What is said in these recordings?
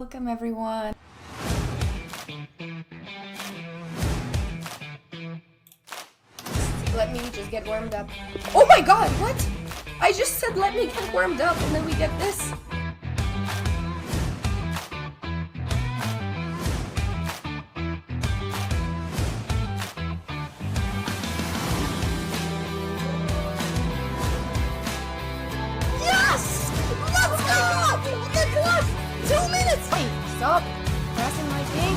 Welcome everyone. Let me just get warmed up. Oh my god, what? I just said let me get warmed up and then we get this. Yes! Let's go! The clock! 2 minutes! Wait, stop pressing my thing.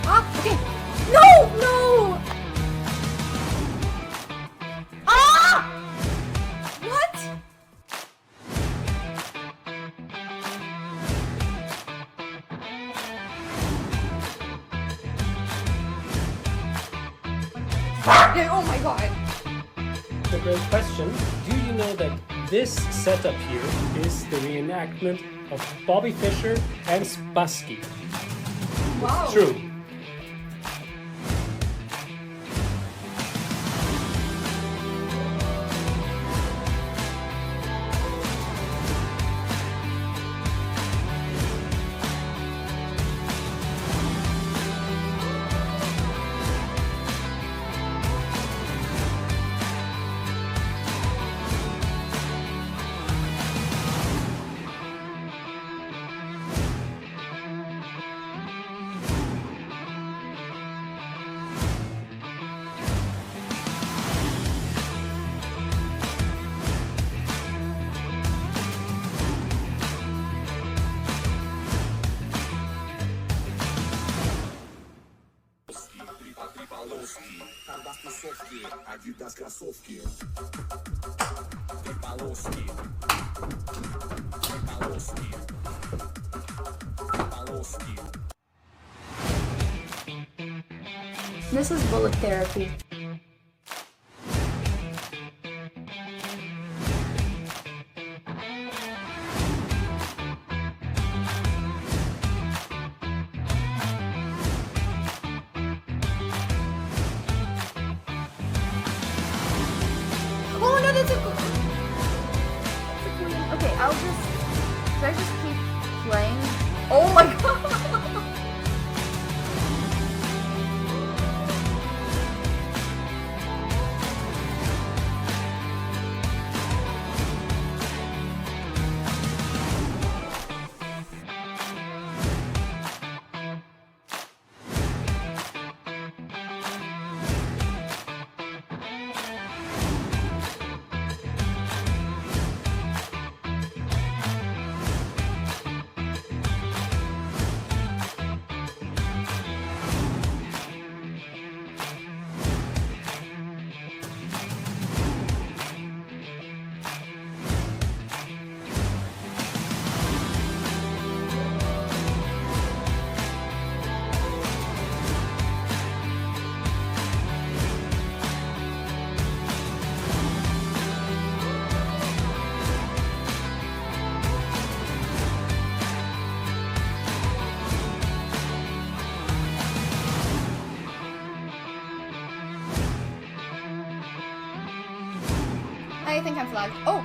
Ah, okay. No, no! Ah! What? Oh my god. The great question, do you know that this setup here is the reenactment of Bobby Fischer and Spassky? Wow. It's true. This is bullet therapy. Oh no, that's a cool. Okay, I'll just. Should I just keep playing? Oh my god! I think I'm flagged. Oh!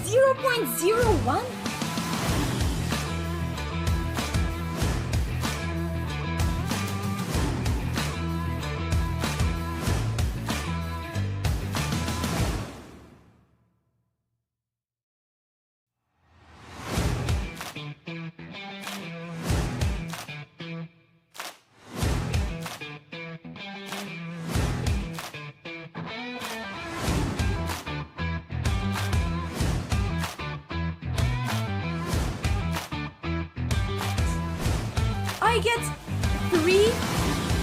0.01? I get 3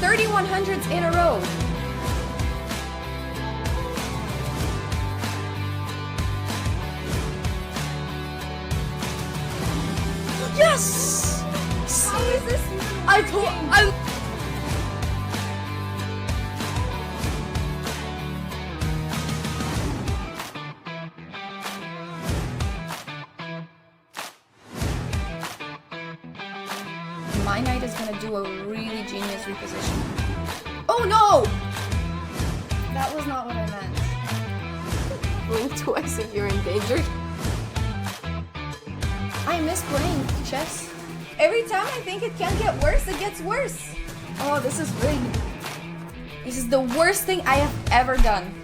3100s in a row. Yes! How is this? My knight is gonna do a really genius reposition. Oh no! That was not what I meant. Oof. twice if you're endangered. I miss playing chess. Every time I think it can't get worse, it gets worse. Oh, this is rigged. This is the worst thing I have ever done.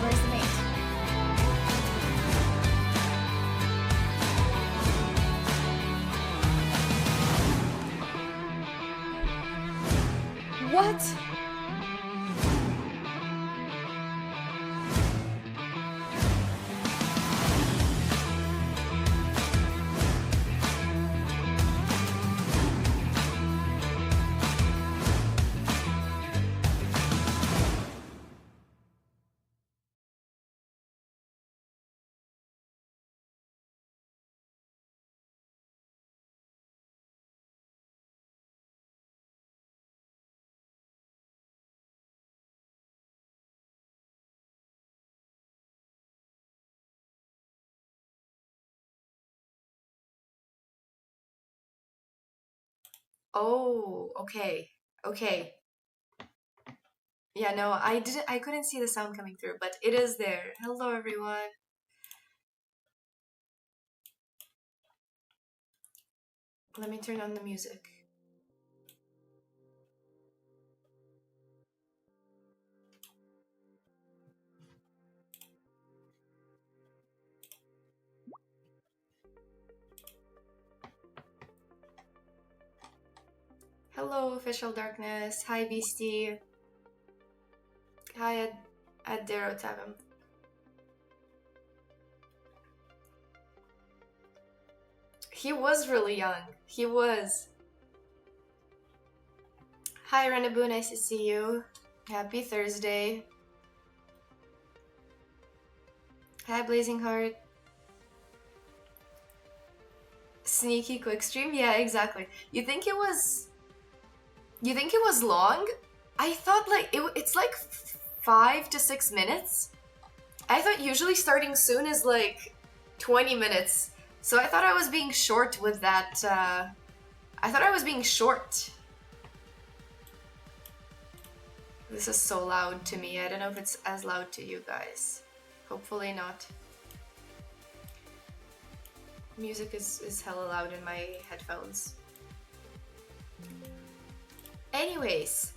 Where's the mate? What? Oh, okay. Okay. Yeah, no, I couldn't see the sound coming through, but it is there. Hello, everyone. Let me turn on the music. Hello, Official Darkness. Hi, Beastie. Hi, Ad Darotavim. He was really young. He was. Hi, Renabu. Nice to see you. Happy Thursday. Hi, Blazing Heart. Sneaky quick stream? Yeah, exactly. You think it was long? I thought like it's like 5 to 6 minutes. I thought usually starting soon is like 20 minutes. So I thought I was being short with that. I thought I was being short. This is so loud to me. I don't know if it's as loud to you guys. Hopefully not. Music is hella loud in my headphones. Anyways.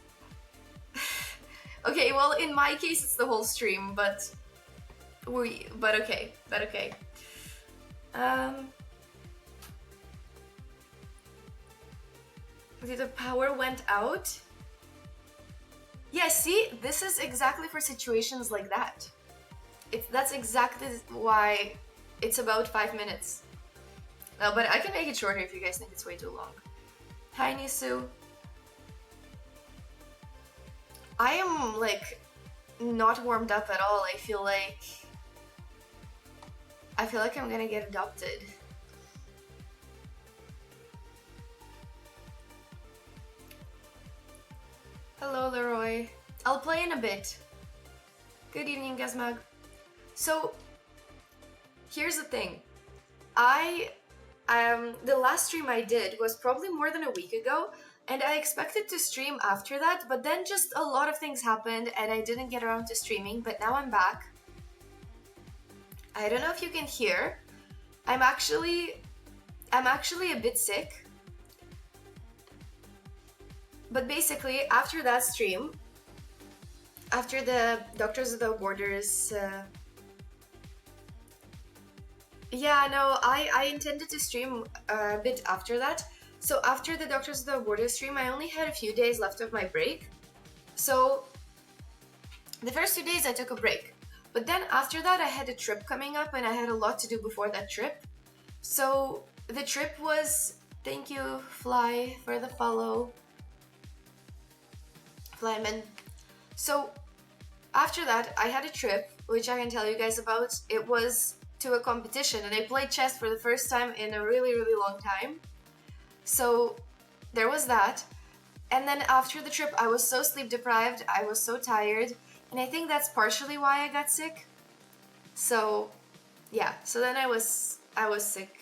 Okay, well in my case it's the whole stream, but okay. The power went out. Yeah, see, this is exactly for situations like that. That's exactly why it's about 5 minutes. No, but I can make it shorter if you guys think it's way too long. Hi, Nisu. I am, like, not warmed up at all. I feel like I'm gonna get adopted. Hello, Leroy. I'll play in a bit. Good evening, Gazmag. So, here's the thing. The last stream I did was probably more than a week ago, and I expected to stream after that, but then just a lot of things happened and I didn't get around to streaming, but now I'm back. I don't know if you can hear. I'm actually a bit sick. But basically, after that stream, after the Doctors Without Borders, yeah, no, I intended to stream a bit after that. So after the Doctors Without Borders stream, I only had a few days left of my break. So the first 2 days I took a break. But then after that, I had a trip coming up and I had a lot to do before that trip. So the trip was, thank you, Fly, for the follow. Flyman. So after that, I had a trip, which I can tell you guys about. It was to a competition and I played chess for the first time in a really, really long time. So there was that. And then after the trip, I was so sleep deprived, I was so tired, and I think that's partially why I got sick. So yeah, so then I was sick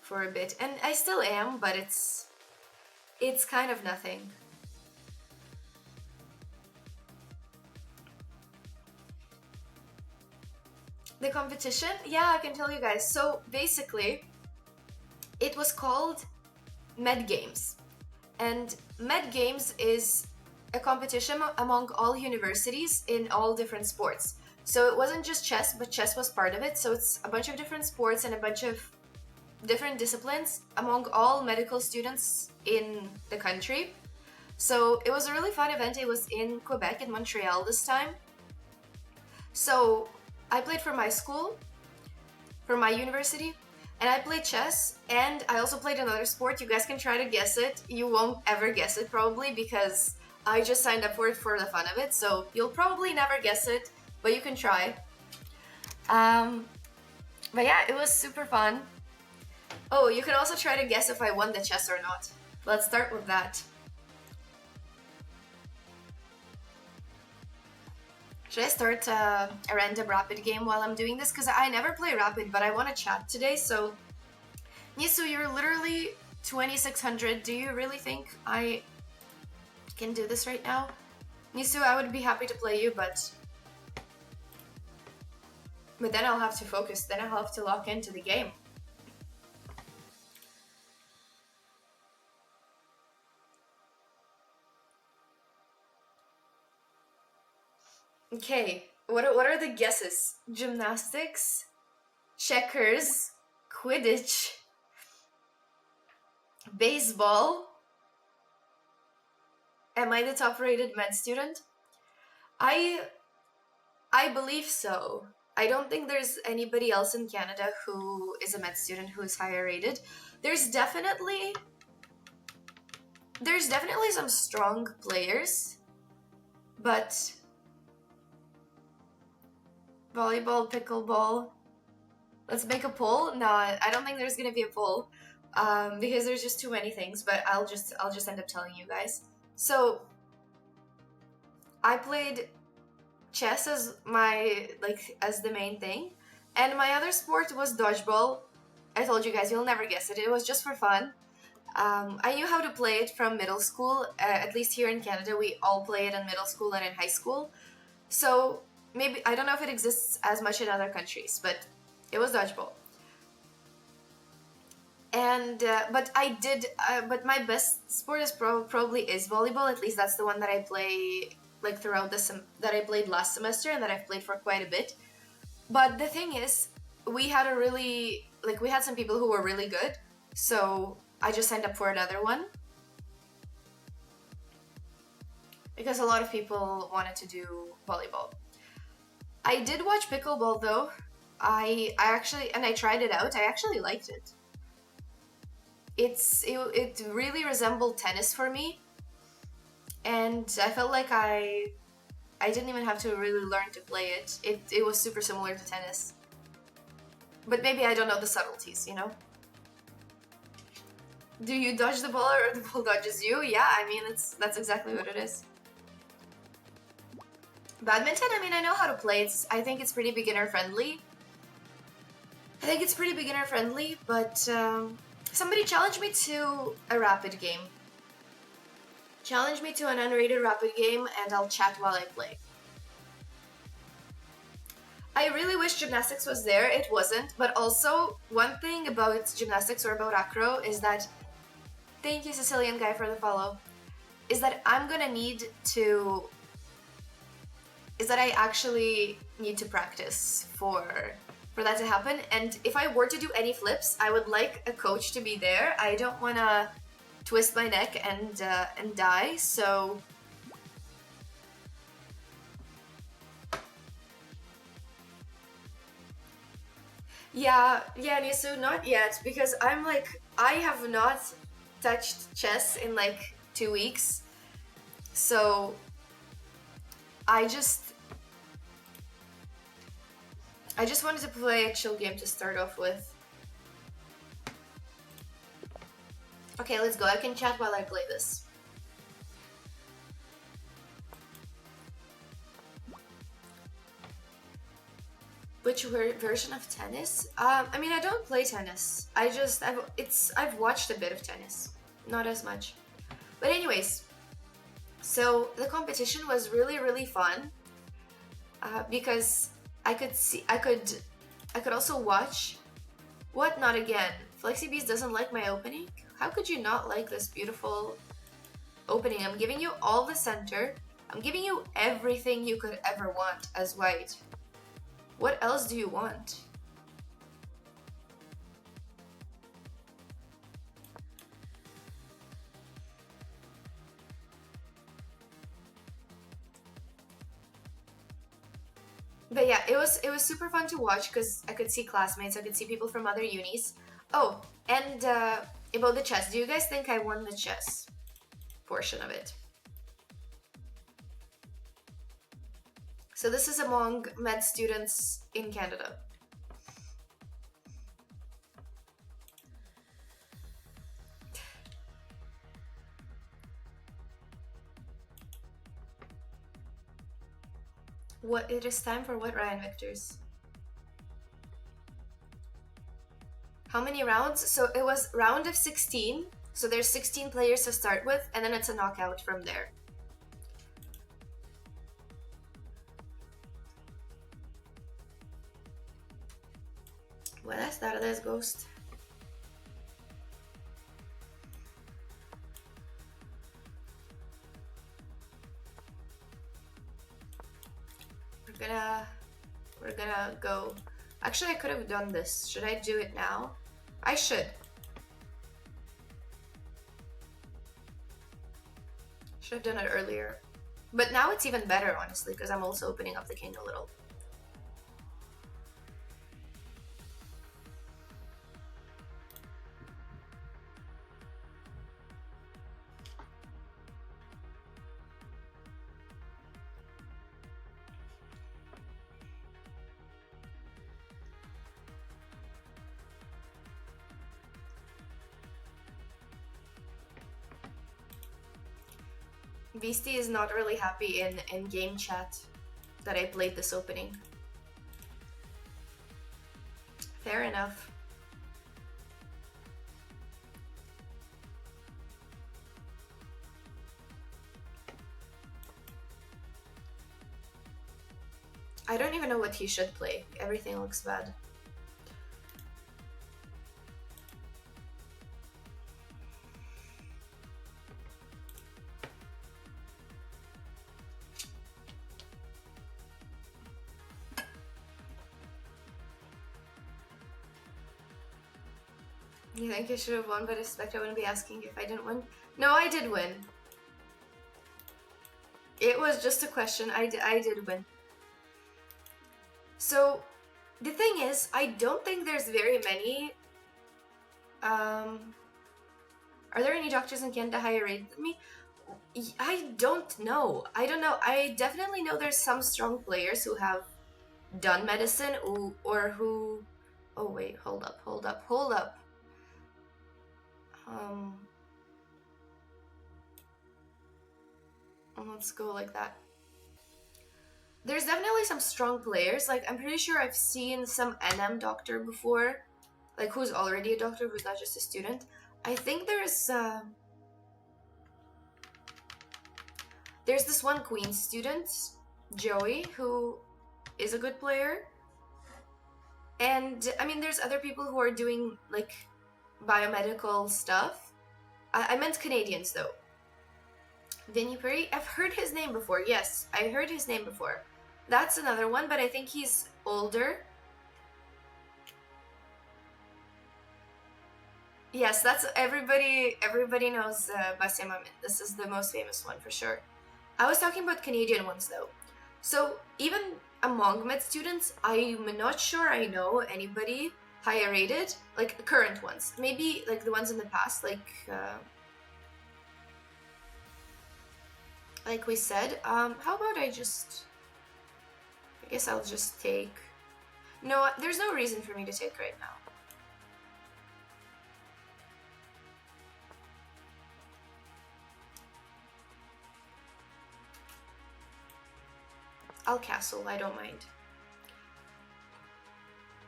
for a bit, and I still am, but it's kind of nothing. The competition? Yeah, I can tell you guys. So basically, it was called Med Games. And Med Games is a competition among all universities in all different sports. So it wasn't just chess, but chess was part of it. So it's a bunch of different sports and a bunch of different disciplines among all medical students in the country. So it was a really fun event. It was in Quebec, in Montreal this time. So I played for my school, for my university, and I played chess, and I also played another sport. You guys can try to guess it. You won't ever guess it probably because I just signed up for it for the fun of it, so you'll probably never guess it, but you can try. Um, but yeah, it was super fun. Oh, you can also try to guess if I won the chess or not. Let's start with that. Should I start a random rapid game while I'm doing this? Because I never play rapid, but I want to chat today, so... Nisu, you're literally 2600. Do you really think I can do this right now? Nisu, I would be happy to play you, but then I'll have to focus. Then I'll have to lock into the game. Okay, what are the guesses? Gymnastics, checkers, Quidditch, baseball. Am I the top-rated med student? I believe so. I don't think there's anybody else in Canada who is a med student who is higher rated. There's definitely some strong players, but volleyball, pickleball. Let's make a poll. No, I don't think there's gonna be a poll, because there's just too many things. But I'll just end up telling you guys. So I played chess as as the main thing, and my other sport was dodgeball. I told you guys, you'll never guess it. It was just for fun. I knew how to play it from middle school. At least here in Canada, we all play it in middle school and in high school. So maybe, I don't know if it exists as much in other countries, but it was dodgeball. And but my best sport is probably is volleyball. At least that's the one that I play like throughout that I played last semester and that I've played for quite a bit. But the thing is, we had some people who were really good, so I just signed up for another one because a lot of people wanted to do volleyball. I did watch pickleball though. I actually, and I tried it out. I actually liked it. It really resembled tennis for me, and I felt like I didn't even have to really learn to play it. It was super similar to tennis, but maybe I don't know the subtleties, you know. Do you dodge the ball or the ball dodges you? Yeah, I mean that's exactly what it is. Badminton, I mean, I know how to play. I think it's pretty beginner friendly. But somebody challenge me to a rapid game. Challenge me to an unrated rapid game and I'll chat while I play. I really wish gymnastics was there. It wasn't. But also, one thing about gymnastics or about acro is that, thank you Sicilian guy for the follow, is that I actually need to practice for that to happen. And if I were to do any flips, I would like a coach to be there. I don't want to twist my neck and die, so... Yeah, Nisu, not yet, because I have not touched chess in like 2 weeks, so I just wanted to play a chill game to start off with. Okay, let's go. I can chat while I play this. Version of tennis? I mean, I don't play tennis. I've watched a bit of tennis, not as much. But anyways, so the competition was really fun because I could also watch. What? Not again. FlexiBees doesn't like my opening. How could you not like this beautiful opening? I'm giving you all the center. I'm giving you everything you could ever want as white. What else do you want? But yeah, it was super fun to watch because I could see classmates, I could see people from other unis. Oh, and about the chess, do you guys think I won the chess portion of it? So this is among med students in Canada. What it is time for what, Ryan Victors? How many rounds? So it was round of 16. So there's 16 players to start with, and then it's a knockout from there. Buenas tardes, Ghost. We're gonna go. Actually, I could have done this. Should I do it now? I should. Should have done it earlier. But now it's even better, honestly, because I'm also opening up the king a little. Beastie is not really happy in game chat that I played this opening. Fair enough. I don't even know what he should play. Everything looks bad. You think I should have won, but I suspect I wouldn't be asking if I didn't win. No, I did win. It was just a question. I did win. So, the thing is, I don't think there's very many. Are there any doctors in Canada higher rated than me? I don't know. I don't know. I definitely know there's some strong players who have done medicine or who. Oh wait, hold up. Let's go like that. There's definitely some strong players. Like, I'm pretty sure I've seen some NM doctor before, like who's already a doctor, who's not just a student. I think there's this one Queen student, Joey, who is a good player. And I mean, there's other people who are doing like biomedical stuff. I meant Canadians though. Vinny Perry, I've heard his name before. Yes, I heard his name before. That's another one, but I think he's older. Yes, that's everybody knows Basim Amin. This is the most famous one for sure. I was talking about Canadian ones though. So even among med students, I'm not sure I know anybody higher rated, like current ones. Maybe like the ones in the past, like we said. How about I guess I'll just take. No, there's no reason for me to take right now. I'll castle, I don't mind.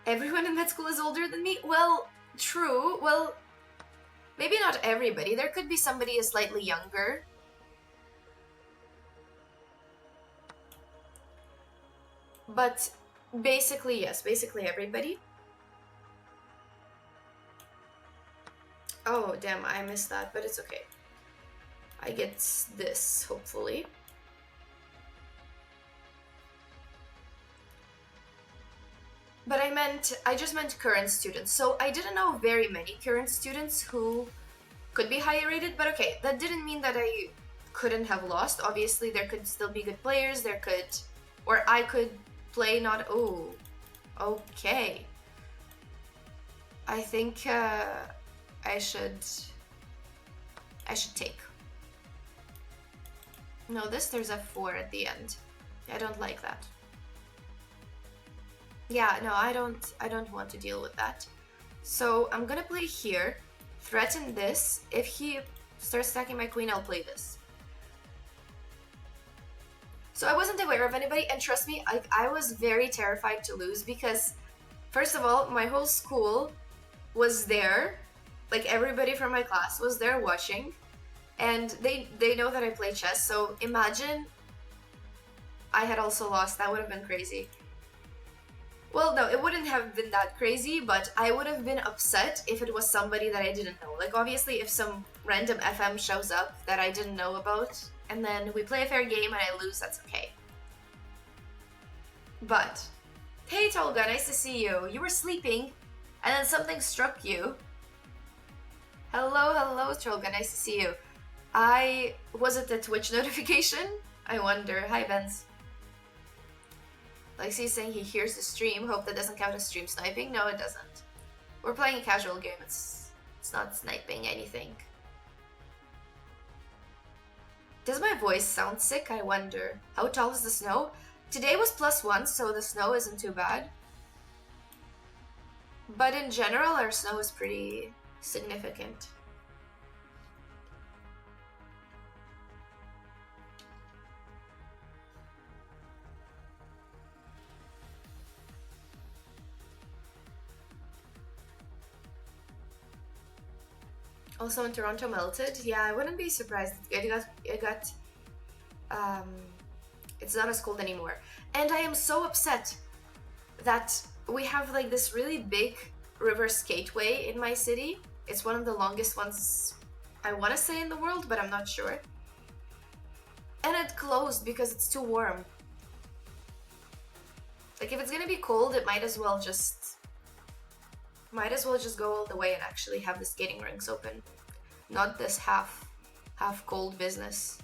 Everyone in med school is older than me? Well, true. Well, maybe not everybody. There could be somebody slightly younger. But basically, yes, basically everybody. Oh, damn, I missed that, but it's okay. I get this, hopefully. But I just meant current students. So I didn't know very many current students who could be higher rated, but okay, that didn't mean that I couldn't have lost. Obviously, there could still be good players, or I could play not, oh, okay. I think I should take. No, there's a 4 at the end. I don't like that. Yeah, no, I don't want to deal with that. So I'm gonna play here, threaten this. If he starts attacking my queen, I'll play this. So I wasn't aware of anybody, and trust me, I was very terrified to lose because, first of all, my whole school was there. Like, everybody from my class was there watching, and they know that I play chess, so imagine I had also lost. That would have been crazy. Well, no, it wouldn't have been that crazy, but I would have been upset if it was somebody that I didn't know. Like, obviously, if some random FM shows up that I didn't know about, and then we play a fair game and I lose, that's okay. But, hey Tolga, nice to see you. You were sleeping, and then something struck you. Hello, Tolga, nice to see you. Was it the Twitch notification? I wonder. Hi, Benz. Lexi's saying he hears the stream. Hope that doesn't count as stream sniping. No, it doesn't. We're playing a casual game. It's not sniping anything. Does my voice sound sick? I wonder. How tall is the snow? Today was +1, so the snow isn't too bad. But in general, our snow is pretty significant. Also in Toronto melted. Yeah, I wouldn't be surprised. It's not as cold anymore. And I am so upset that we have like this really big river skateway in my city. It's one of the longest ones, I want to say, in the world, but I'm not sure. And it closed because it's too warm. Like, if it's gonna be cold, it might as well just go all the way and actually have the skating rinks open, not this half cold business.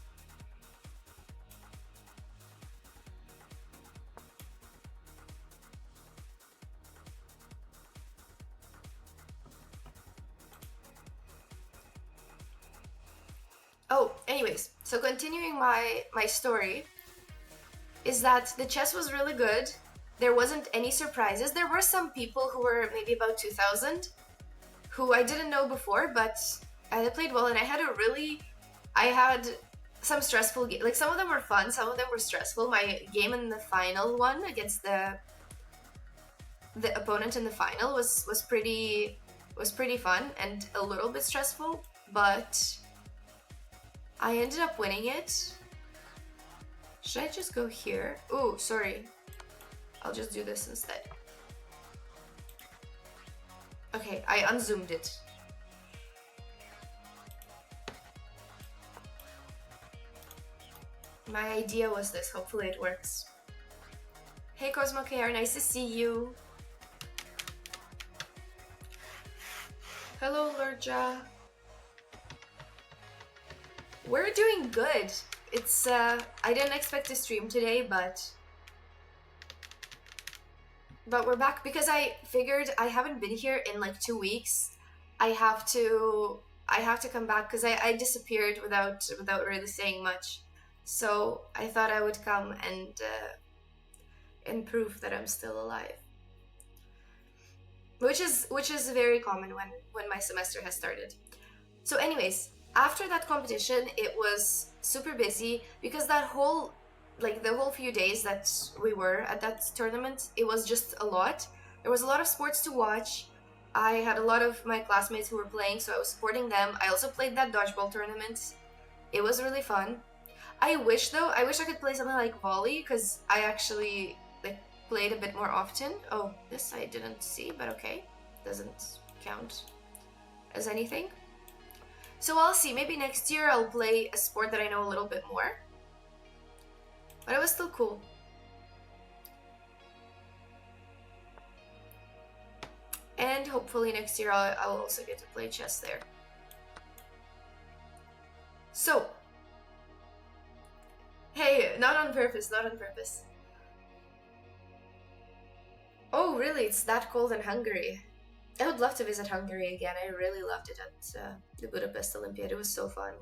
Oh, anyways, so continuing my story is that the chess was really good. There wasn't any surprises. There were some people who were maybe about 2000 who I didn't know before, but they played well, and I had some stressful games. Like, some of them were fun, some of them were stressful. My game in the final one against the opponent in the final was pretty fun and a little bit stressful, but I ended up winning it. Should I just go here? Ooh, sorry. I'll just do this instead. Okay, I unzoomed it. My idea was this. Hopefully it works. Hey Cosmo KR, nice to see you. Hello Lurja. We're doing good. It's I didn't expect to stream today, but we're back because I figured I haven't been here in like 2 weeks. I have to come back because I disappeared without really saying much. So I thought I would come and prove that I'm still alive. Which is very common when my semester has started. So anyways, after that competition, it was super busy because the whole few days that we were at that tournament, it was just a lot. There was a lot of sports to watch. I had a lot of my classmates who were playing, so I was supporting them. I also played that dodgeball tournament. It was really fun. I wish I could play something like volley, because I actually like played a bit more often. Oh, this I didn't see, but okay. Doesn't count as anything. So I'll see. Maybe next year I'll play a sport that I know a little bit more. But it was still cool. And hopefully next year I'll also get to play chess there. So, hey, not on purpose, not on purpose. Oh, really? It's that cold in Hungary. I would love to visit Hungary again. I really loved it at the Budapest Olympiad. It was so fun.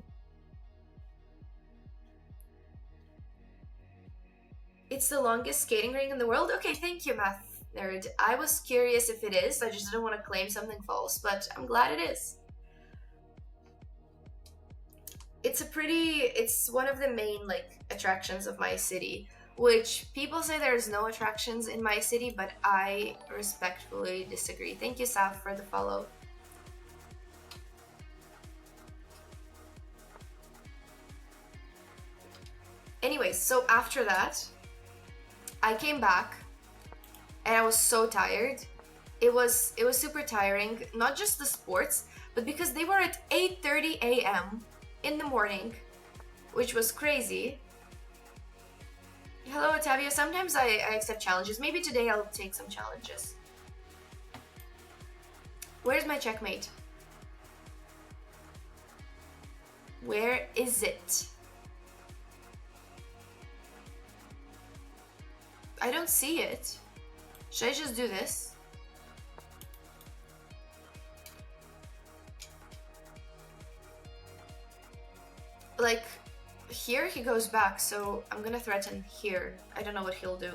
It's the longest skating rink in the world? Okay, thank you, math nerd. I was curious if it is. I just didn't want to claim something false, but I'm glad it is. It's one of the main like attractions of my city, which people say there's no attractions in my city, but I respectfully disagree. Thank you, Saf, for the follow. Anyways, so after that, I came back and I was so tired. It was super tiring, not just the sports, but because they were at 8:30 a.m. in the morning, which was crazy. Hello, Otavio. Sometimes I accept challenges. Maybe today I'll take some challenges. Where's my checkmate? Where is it? I don't see it. Should I just do this? Like, here he goes back, so I'm gonna threaten here. I don't know what he'll do.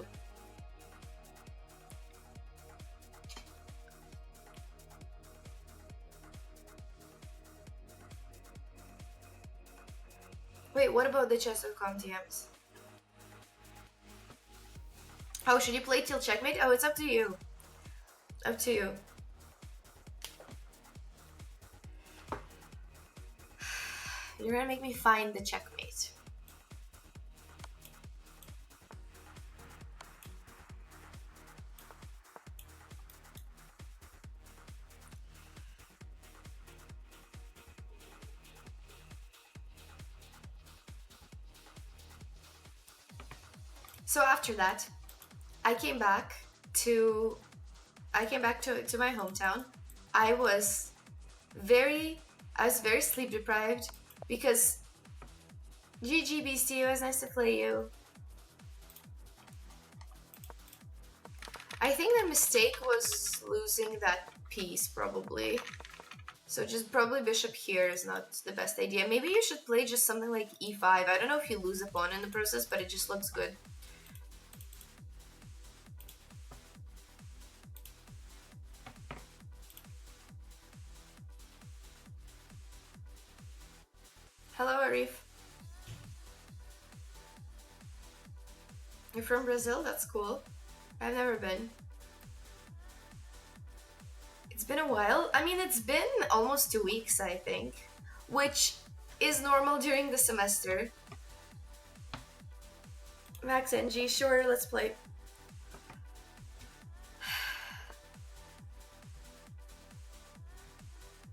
Wait, what about the chess.com TMs? Oh, should you play till checkmate? Oh, it's up to you. Up to you. You're gonna make me find the checkmate. So after that, I came back to my hometown. I was very sleep deprived because GGBC, it was nice to play you. I think the mistake was losing that piece, probably. So just probably bishop here is not the best idea. Maybe you should play just something like e5. I don't know if you lose a pawn in the process, but it just looks good. Hello, Arif. You're from Brazil? That's cool. I've never been. It's been a while. I mean, it's been almost 2 weeks, I think, which is normal during the semester. Max NG, sure, let's play.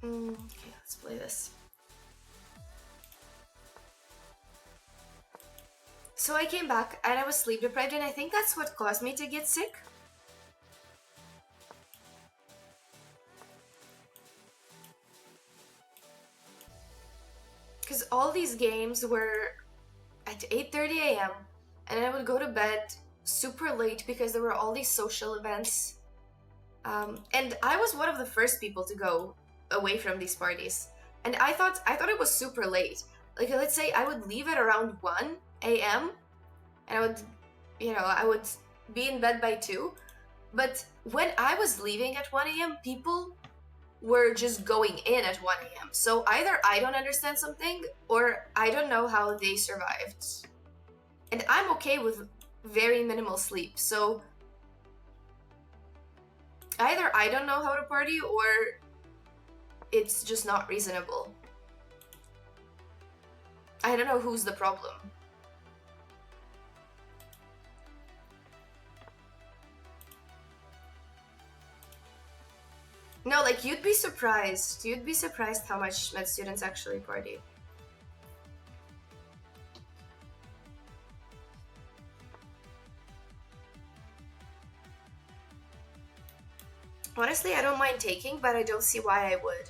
Okay, let's play this. So I came back and I was sleep deprived, and I think that's what caused me to get sick. Because all these games were at 8:30 a.m. and I would go to bed super late because there were all these social events. And I was one of the first people to go away from these parties. And I thought it was super late. Like, let's say I would leave at around 1 a.m. and I would be in bed by 2. But when I was leaving at 1 a.m., people were just going in at 1 a.m. So either I don't understand something or I don't know how they survived. And I'm okay with very minimal sleep. So Either I don't know how to party or it's just not reasonable. I don't know who's the problem. No, like, you'd be surprised. You'd be surprised how much med students actually party. Honestly, I don't mind taking, but I don't see why I would.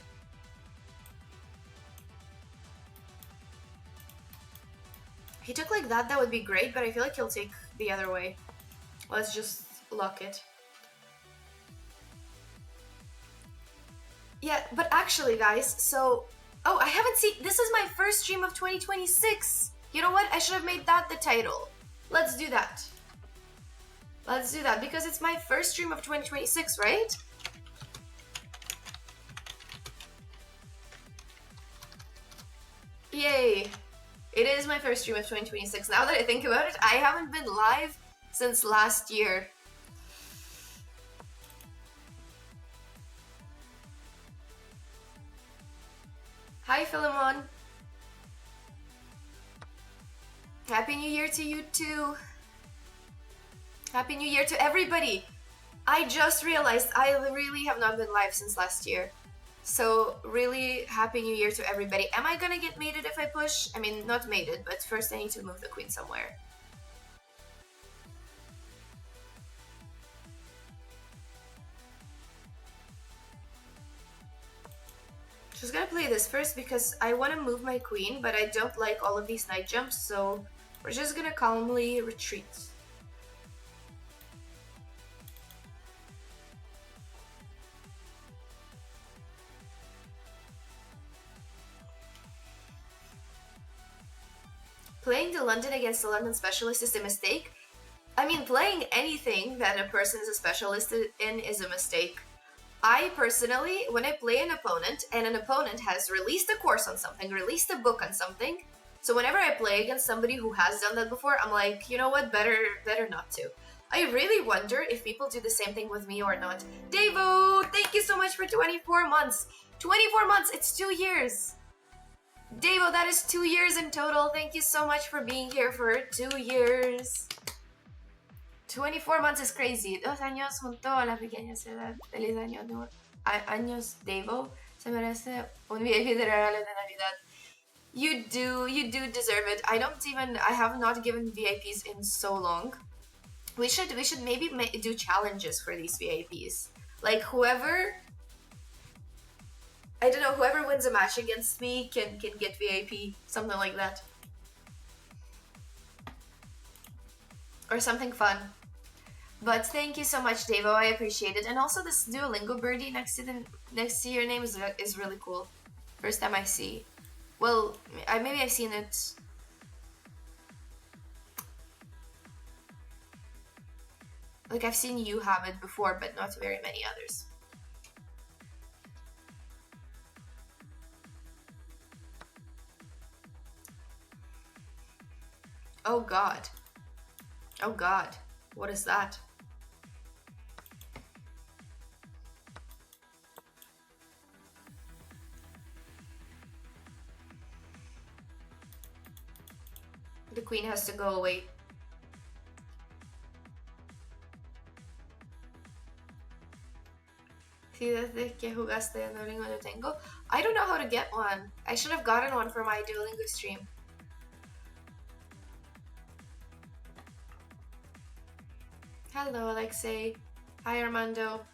If he took like that, that would be great, but I feel like he'll take the other way. Let's just lock it. Yeah, but actually, guys, so... Oh, I haven't seen... This is my first stream of 2026! You know what? I should have made that the title. Let's do that. Let's do that, because it's my first stream of 2026, right? Yay! It is my first stream of 2026. Now that I think about it, I haven't been live since last year. Hi, Philemon. Happy New Year to you too. Happy New Year to everybody. I just realized I really have not been live since last year. So really happy New Year to everybody. Am I gonna get mated if I push? I mean, not mated, but first I need to move the queen somewhere. Just gonna play this first because I want to move my queen, but I don't like all of these knight jumps, so we're just gonna calmly retreat. Playing the London against the London specialist is a mistake. I mean, playing anything that a person is a specialist in is a mistake. I personally, when I play an opponent, and an opponent has released a course on something, released a book on something, so whenever I play against somebody who has done that before, I'm like, you know what, better not to. I really wonder if people do the same thing with me or not. Devo, thank you so much for 24 months. 24 months, it's 2 years. Devo, that is 2 years in total. Thank you so much for being here for 2 years. 24 months is crazy. 2 años junto a la pequeña ciudad. Feliz año, años, Devo. Se merece un VIP de regalo de Navidad. You do deserve it. I have not given VIPs in so long. We should maybe do challenges for these VIPs. Like whoever, I don't know, whoever wins a match against me can get VIP, something like that. Or something fun. But thank you so much, Devo. I appreciate it. And also this Duolingo birdie next to your name is really cool. First time I see. Well, maybe I've seen it. Like I've seen you have it before, but not very many others. Oh God. Oh God. What is that? The queen has to go away. Sí, desde que jugaste Duolingo no tengo. I don't know how to get one. I should have gotten one for my Duolingo stream. Hello, Alexei. Hi, Armando.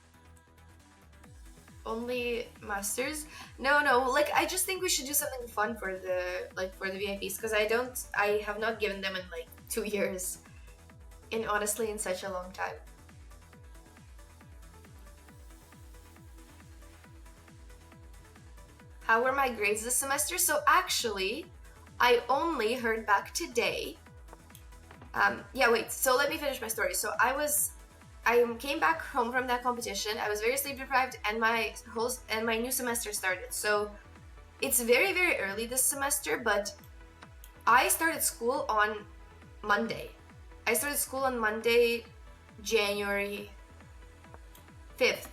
Only masters? No, like I just think we should do something fun for the VIPs because I have not given them in like 2 years. Honestly, in such a long time. How were my grades this semester? So actually, I only heard back today. Yeah, wait, so let me finish my story. So I came back home from that competition. I was very sleep deprived, and my new semester started. So it's very, very early this semester, but I started school on Monday. I started school on Monday, January 5th.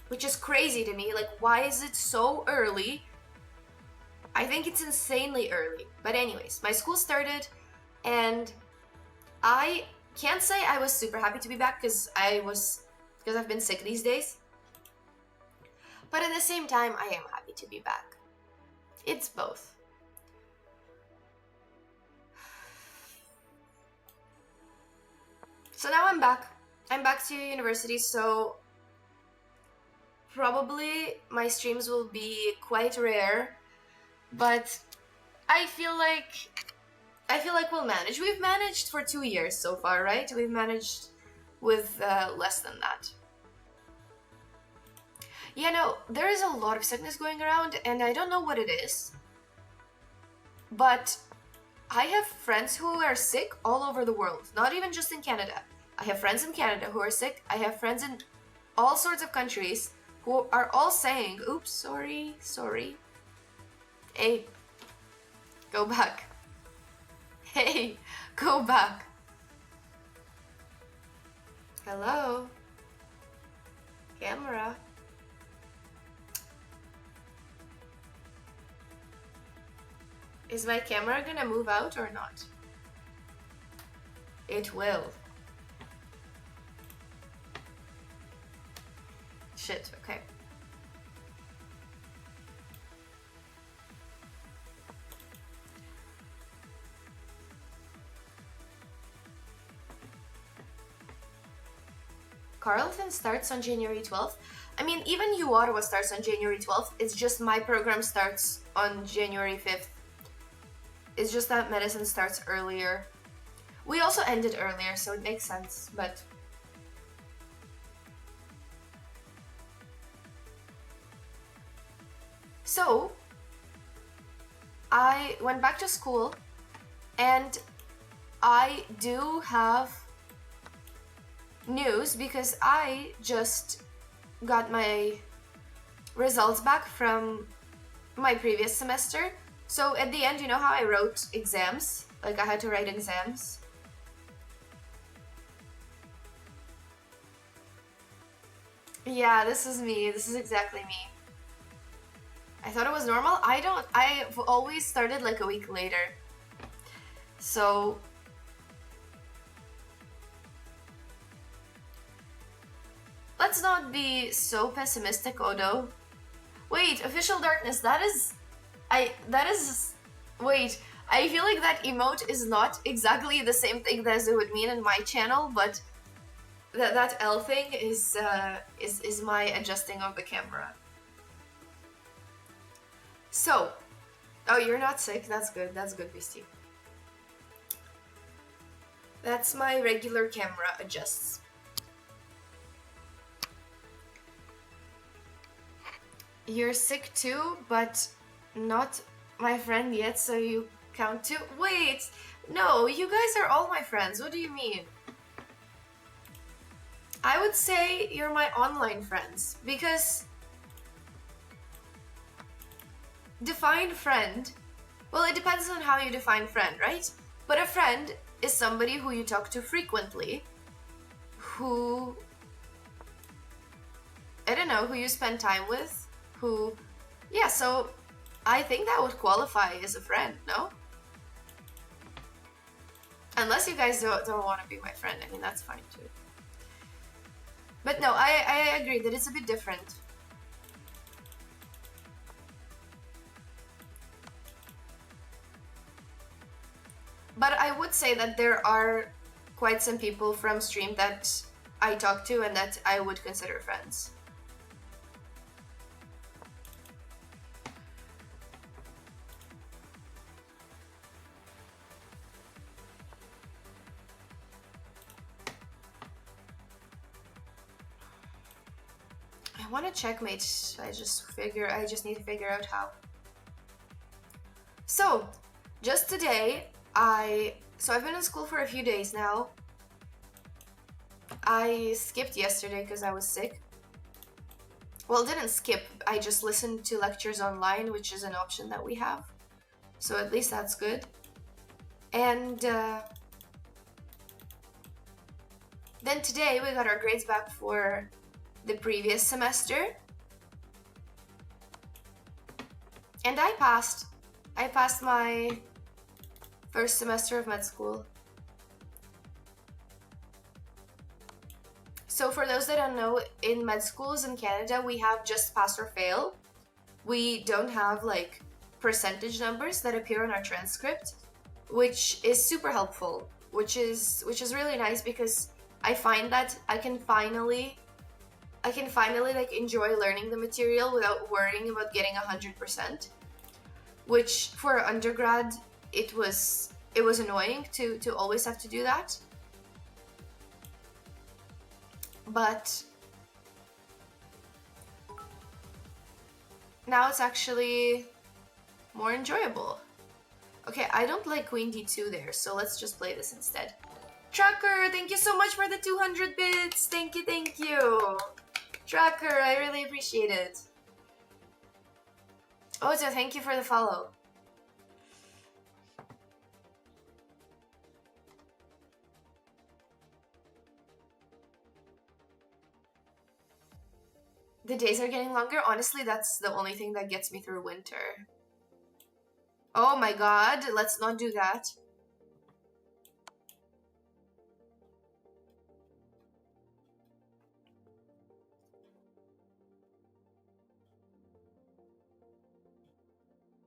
which is crazy to me. Like, why is it so early? I think it's insanely early. But anyways, my school started, and I can't say I was super happy to be back because I've been sick these days. But at the same time, I am happy to be back. It's both. So now I'm back. I'm back to university, so probably my streams will be quite rare, but I feel like we'll manage. We've managed for 2 years so far, right? We've managed with less than that. Yeah, no, there is a lot of sickness going around, and I don't know what it is, but I have friends who are sick all over the world, not even just in Canada. I have friends in Canada who are sick. I have friends in all sorts of countries who are all saying, oops, sorry. Hey, go back. Hey, go back. Hello? Camera? Is my camera gonna move out or not? It will. Shit, okay. Carleton starts on January 12th. I mean, even U Ottawa starts on January 12th. It's just my program starts on January 5th. It's just that medicine starts earlier. We also ended earlier, so it makes sense, but... So, I went back to school, and I do have news because I just got my results back from my previous semester. So at the end, you know how I wrote exams? Like I had to write exams? Yeah, this is me. This is exactly me. I thought it was normal. I've always started like a week later. So... Let's not be so pessimistic, Odo. Wait, official darkness, wait, I feel like that emote is not exactly the same thing as it would mean in my channel, but that L thing is my adjusting of the camera. So, oh, you're not sick, that's good, Beastie. That's my regular camera adjusts. You're sick too, but not my friend yet, so you count too? Wait! No, you guys are all my friends. What do you mean? I would say you're my online friends, because... Define friend... Well, it depends on how you define friend, right? But a friend is somebody who you talk to frequently, who... I don't know, who you spend time with, who... Yeah, so I think that would qualify as a friend, no? Unless you guys don't want to be my friend, I mean, that's fine too. But no, I agree that it's a bit different. But I would say that there are quite some people from stream that I talk to and that I would consider friends. I want to checkmate. I just need to figure out how. So, just today, I've been in school for a few days now. I skipped yesterday because I was sick. Well, didn't skip. I just listened to lectures online, which is an option that we have. So at least that's good. And then today we got our grades back for the previous semester. And I passed. I passed my first semester of med school. So for those that don't know, in med schools in Canada, we have just pass or fail. We don't have like percentage numbers that appear on our transcript, which is super helpful, which is really nice, because I find that I can finally like enjoy learning the material without worrying about getting 100%, which for undergrad it was annoying to always have to do that. But now it's actually more enjoyable. Okay, I don't like Queen D2 there, so let's just play this instead. Trucker, thank you so much for the 200 bits. Thank you, thank you. Trucker, I really appreciate it. Oh, so thank you for the follow. The days are getting longer. Honestly, that's the only thing that gets me through winter. Oh my god, let's not do that.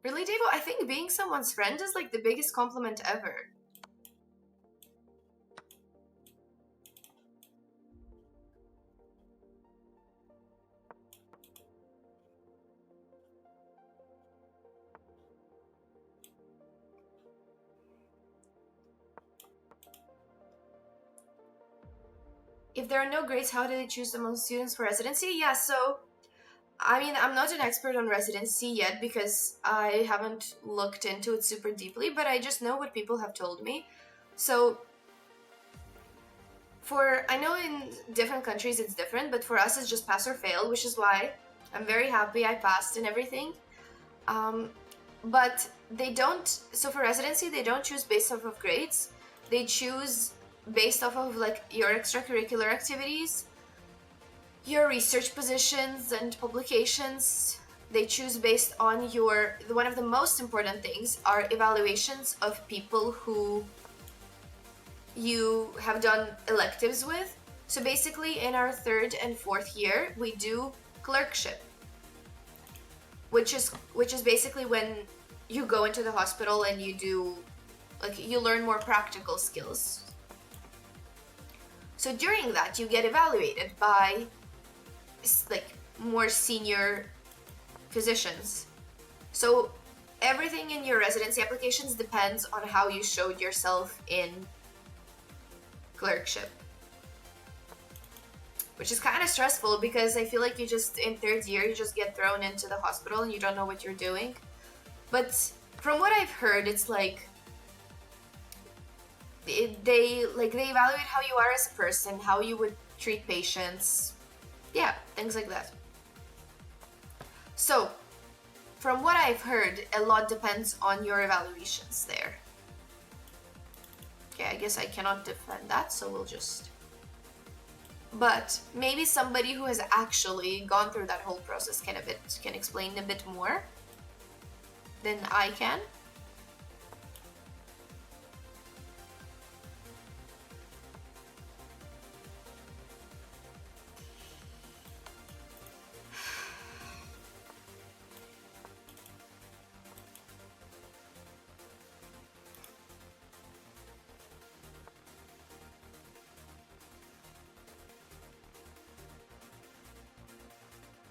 Really, Davo? I think being someone's friend is like the biggest compliment ever. If there are no grades, how do they choose among students for residency? Yeah, so I mean, I'm not an expert on residency yet because I haven't looked into it super deeply, but I just know what people have told me. So I know in different countries it's different, but for us it's just pass or fail, which is why I'm very happy I passed and everything. But they don't, so for residency, they don't choose based off of grades. They choose based off of like your extracurricular activities, your research positions and publications. They choose based on one of the most important things are evaluations of people who you have done electives with. So basically in our 3rd and 4th year, we do clerkship, which is basically when you go into the hospital and you do, like, you learn more practical skills. So during that, you get evaluated by like more senior physicians. So everything in your residency applications depends on how you showed yourself in clerkship, which is kind of stressful because I feel like you just, in 3rd year, you just get thrown into the hospital and you don't know what you're doing. But from what I've heard, it's like they evaluate how you are as a person, how you would treat patients, yeah, things like that. So from what I've heard, a lot depends on your evaluations there. Okay, I guess I cannot defend that, so we'll just... But maybe somebody who has actually gone through that whole process can explain a bit more than I can.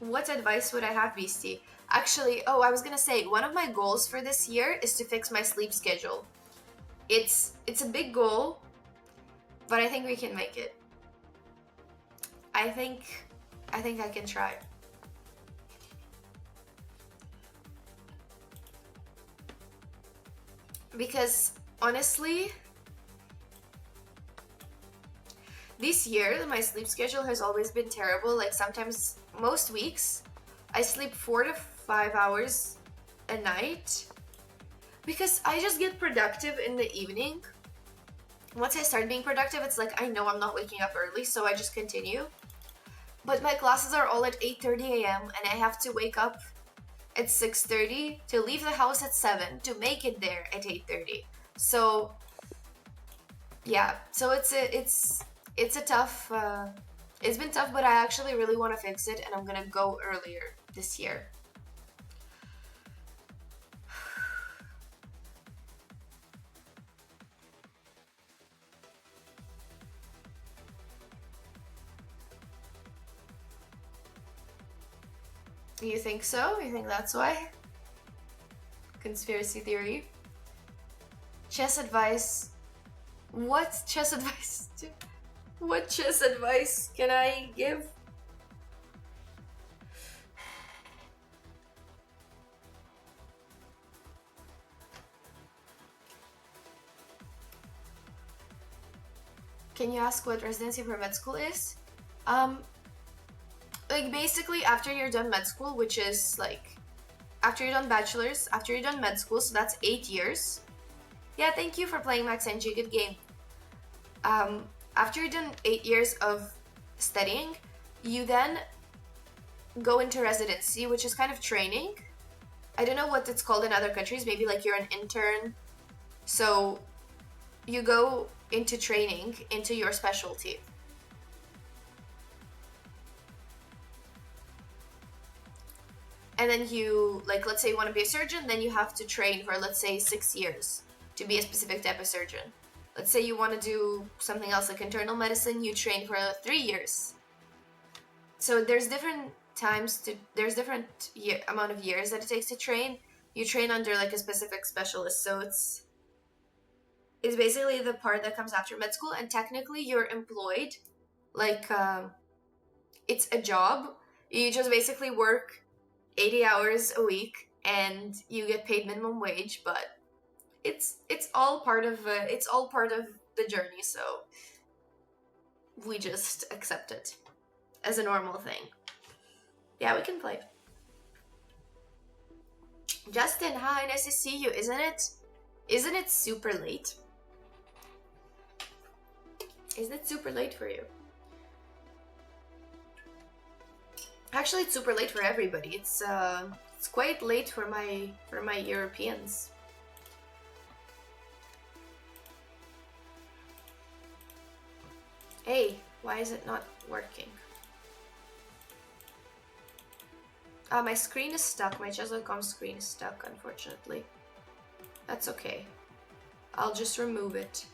What advice would I have, Beastie? Actually, I was gonna say, one of my goals for this year is to fix my sleep schedule. It's a big goal, but I think we can make it. I think I can try. Because honestly, this year my sleep schedule has always been terrible. Like sometimes, most weeks, I sleep 4 to 5 hours a night because I just get productive in the evening. Once I start being productive, it's like I know I'm not waking up early, so I just continue. But my classes are all at 8:30 a.m. and I have to wake up at 6:30 to leave the house at 7 to make it there at 8:30. So yeah, so it's a tough it's been tough, but I actually really want to fix it and I'm gonna go earlier this year. You think so? You think that's why? Conspiracy theory. Chess advice. What chess advice? What chess advice can I give? Can you ask what residency for med school is? Like basically after you're done med school, which is like after you're done bachelor's, after you're done med school, so that's 8 years. Yeah, thank you for playing Max NG, good game. After you're done 8 years of studying, you then go into residency, which is kind of training. I don't know what it's called in other countries, maybe like you're an intern. So you go into training into your specialty. And then you, like, let's say you want to be a surgeon, then you have to train for, let's say, 6 years to be a specific type of surgeon. Let's say you want to do something else like internal medicine, you train for 3 years. So there's different there's different amount of years that it takes to train. You train under like a specific specialist, so it's basically the part that comes after med school, and technically you're employed, like it's a job. You just basically work 80 hours a week and you get paid minimum wage, but it's all part of the journey, so we just accept it as a normal thing. Yeah, we can play. Justin, hi, nice to see you. Isn't it super late? Isn't it super late for you? Actually, it's super late for everybody. It's quite late for my Europeans. Hey, why is it not working? My screen is stuck. My chess.com screen is stuck, unfortunately. That's okay. I'll just remove it.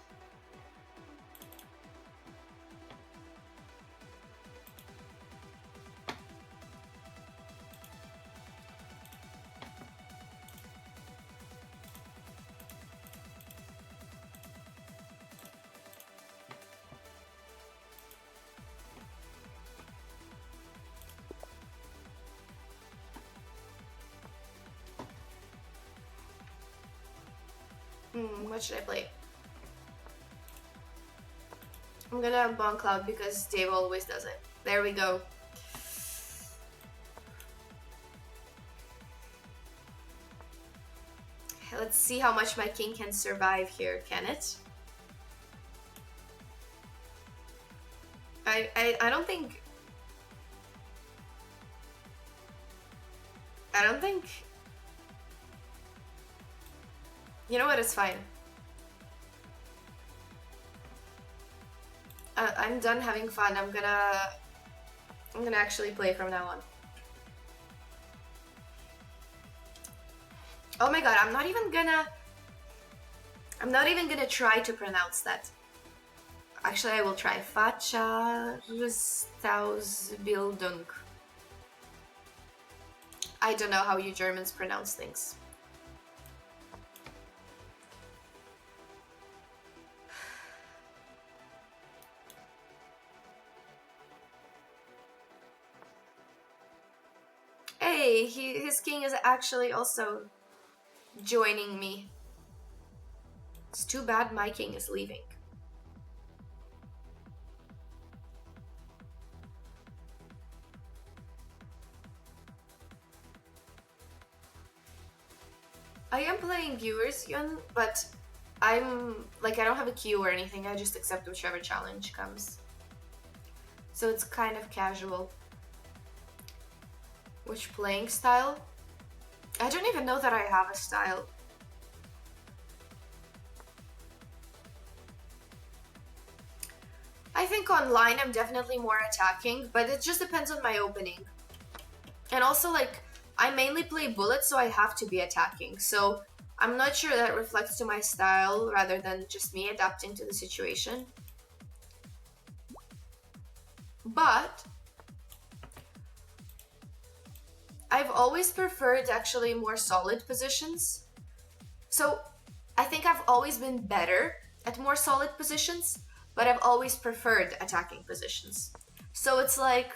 What should I play? I'm gonna Bon Cloud because Dave always does it. There we go. Let's see how much my king can survive here, can it? I don't think... You know what, it's fine. I'm done having fun. I'm gonna actually play from now on. Oh my god, I'm not even gonna try to pronounce that. Actually, I will try. Facharsstausbildung. I don't know how you Germans pronounce things. Hey, his king is actually also joining me. It's too bad my king is leaving. I am playing viewers, Yun, but I'm like, I don't have a queue or anything. I just accept whichever challenge comes. So it's kind of casual. Which playing style? I don't even know that I have a style. I think online I'm definitely more attacking, but it just depends on my opening. And also, like, I mainly play bullets, so I have to be attacking. So I'm not sure that reflects to my style rather than just me adapting to the situation. But I've always preferred actually more solid positions. So I think I've always been better at more solid positions, but I've always preferred attacking positions. So it's like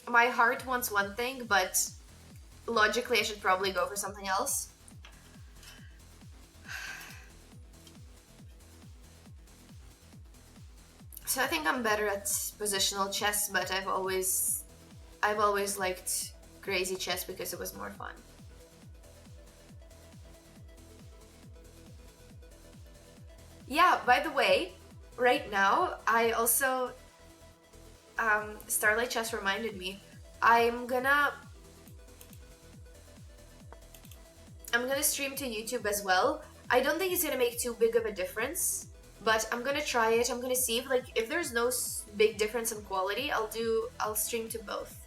my heart wants one thing, but logically I should probably go for something else. So I think I'm better at positional chess, but I've always liked crazy chess because it was more fun. Yeah, by the way, right now I also Starlight Chess reminded me. I'm gonna stream to YouTube as well. I don't think it's gonna make too big of a difference, but I'm gonna try it. I'm gonna see if there's no big difference in quality, I'll stream to both.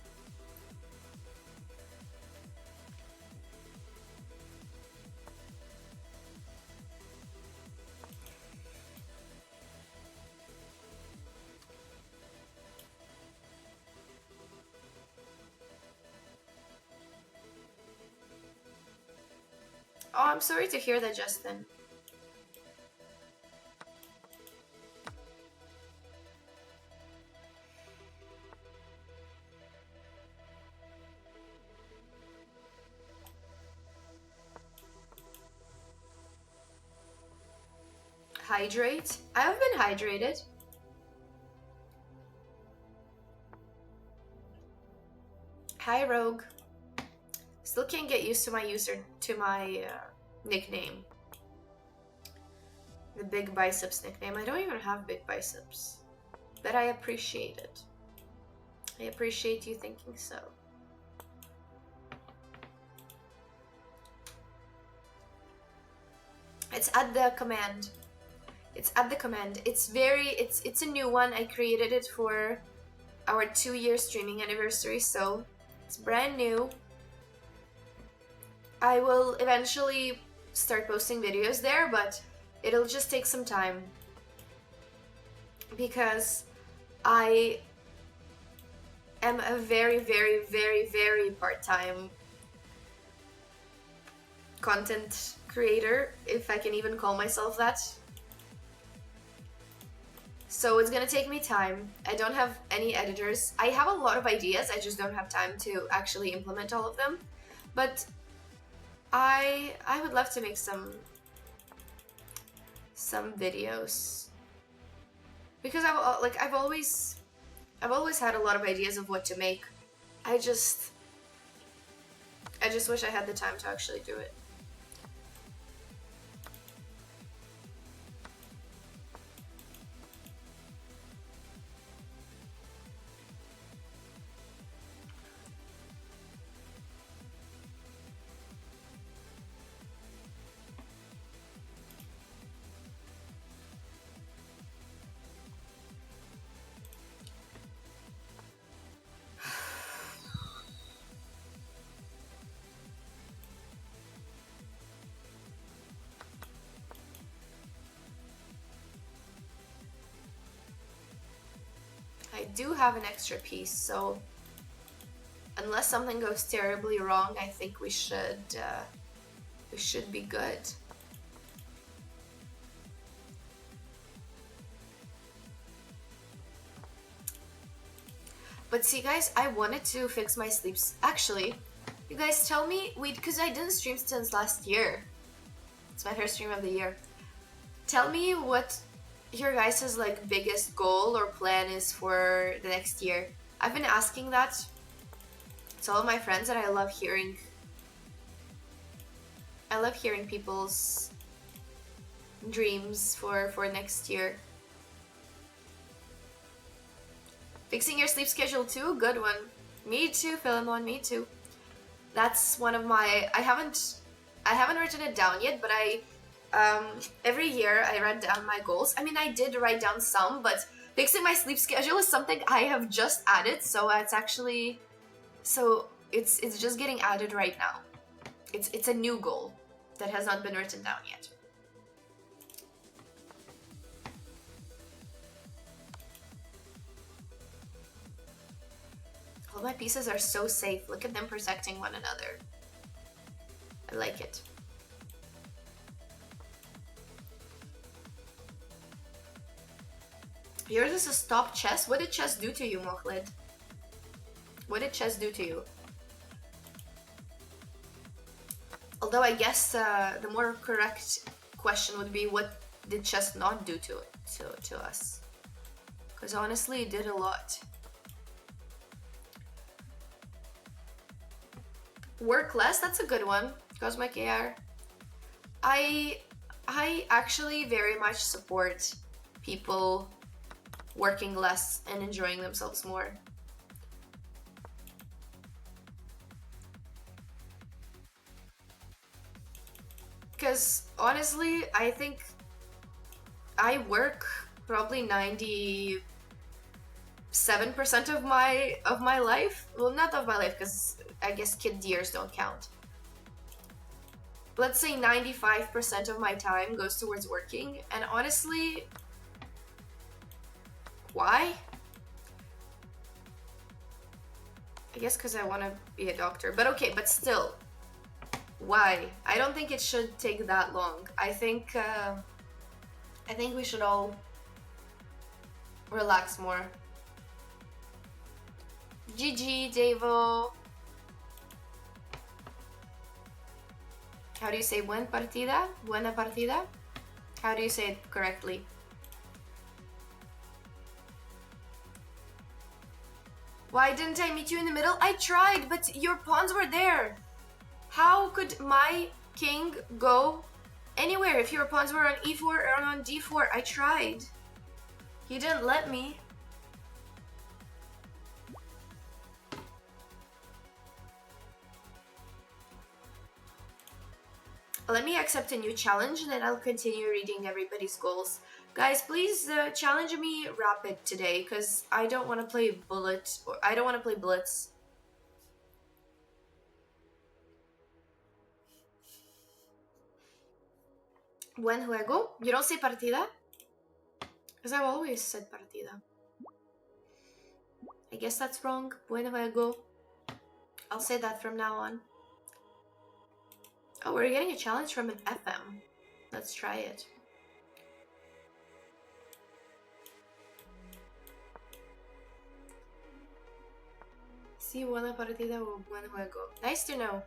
Oh, I'm sorry to hear that, Justin. Hydrate? I've been hydrated. Hi, Rogue. Still can't get used to my nickname. The big biceps nickname. I don't even have big biceps, but I appreciate it. I appreciate you thinking so. It's at the command. It's at the command. It's a new one. I created it for our 2-year streaming anniversary, so it's brand new. I will eventually start posting videos there, but it'll just take some time because I am a very, very, very, very part-time content creator, if I can even call myself that. So it's gonna take me time. I don't have any editors. I have a lot of ideas, I just don't have time to actually implement all of them. But I would love to make some videos because I've always had a lot of ideas of what to make. I just wish I had the time to actually do it. I do have an extra piece, so unless something goes terribly wrong, I think we should be good. But see, guys, I wanted to fix my sleeps. Actually, you guys tell me, because I didn't stream since last year. It's my first stream of the year. Tell me what your guys' like biggest goal or plan is for the next year. I've been asking that to all of my friends, and I love hearing people's dreams for next year. Fixing your sleep schedule too, good one. Me too, Philemon, me too. That's one of my I haven't written it down yet, but every year I write down my goals. I mean, I did write down some, but fixing my sleep schedule is something I have just added, so it's just getting added right now. It's a new goal that has not been written down yet. All my pieces are so safe. Look at them protecting one another. I like it. Yours is a stop chess. What did chess do to you, Mokhlid? What did chess do to you? Although I guess the more correct question would be, what did chess not do to us? Because honestly, it did a lot. Work less, that's a good one. Cosmic AR. I actually very much support people working less and enjoying themselves more. Because honestly, I think I work probably 97% of my life. Well, not of my life, because I guess kid years don't count. Let's say 95% of my time goes towards working, and honestly, why? I guess because I want to be a doctor. But okay, but still, why? I don't think it should take that long. I think we should all relax more. GG, Devo. How do you say buen partida? Buena partida? How do you say it correctly? Why didn't I meet you in the middle? I tried, but your pawns were there. How could my king go anywhere if your pawns were on e4 or on d4? I tried. You didn't let me. Let me accept a new challenge, and then I'll continue reading everybody's goals. Guys, please challenge me rapid today, because I don't want to play bullet, or I don't want to play blitz. Buen juego? You don't say partida? Because I've always said partida. I guess that's wrong. Buen juego. I'll say that from now on. Oh, we're getting a challenge from an FM. Let's try it. Si buena partida o buen juego. Nice to know.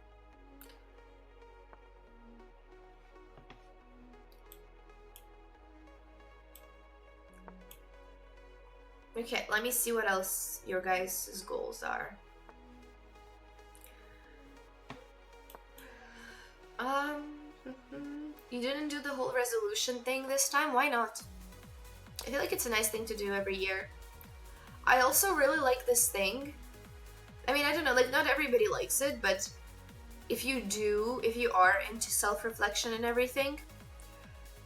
Okay, let me see what else your guys' goals are. You didn't do the whole resolution thing this time? Why not? I feel like it's a nice thing to do every year. I also really like this thing. I mean, I don't know, like, not everybody likes it, but if you are into self-reflection and everything,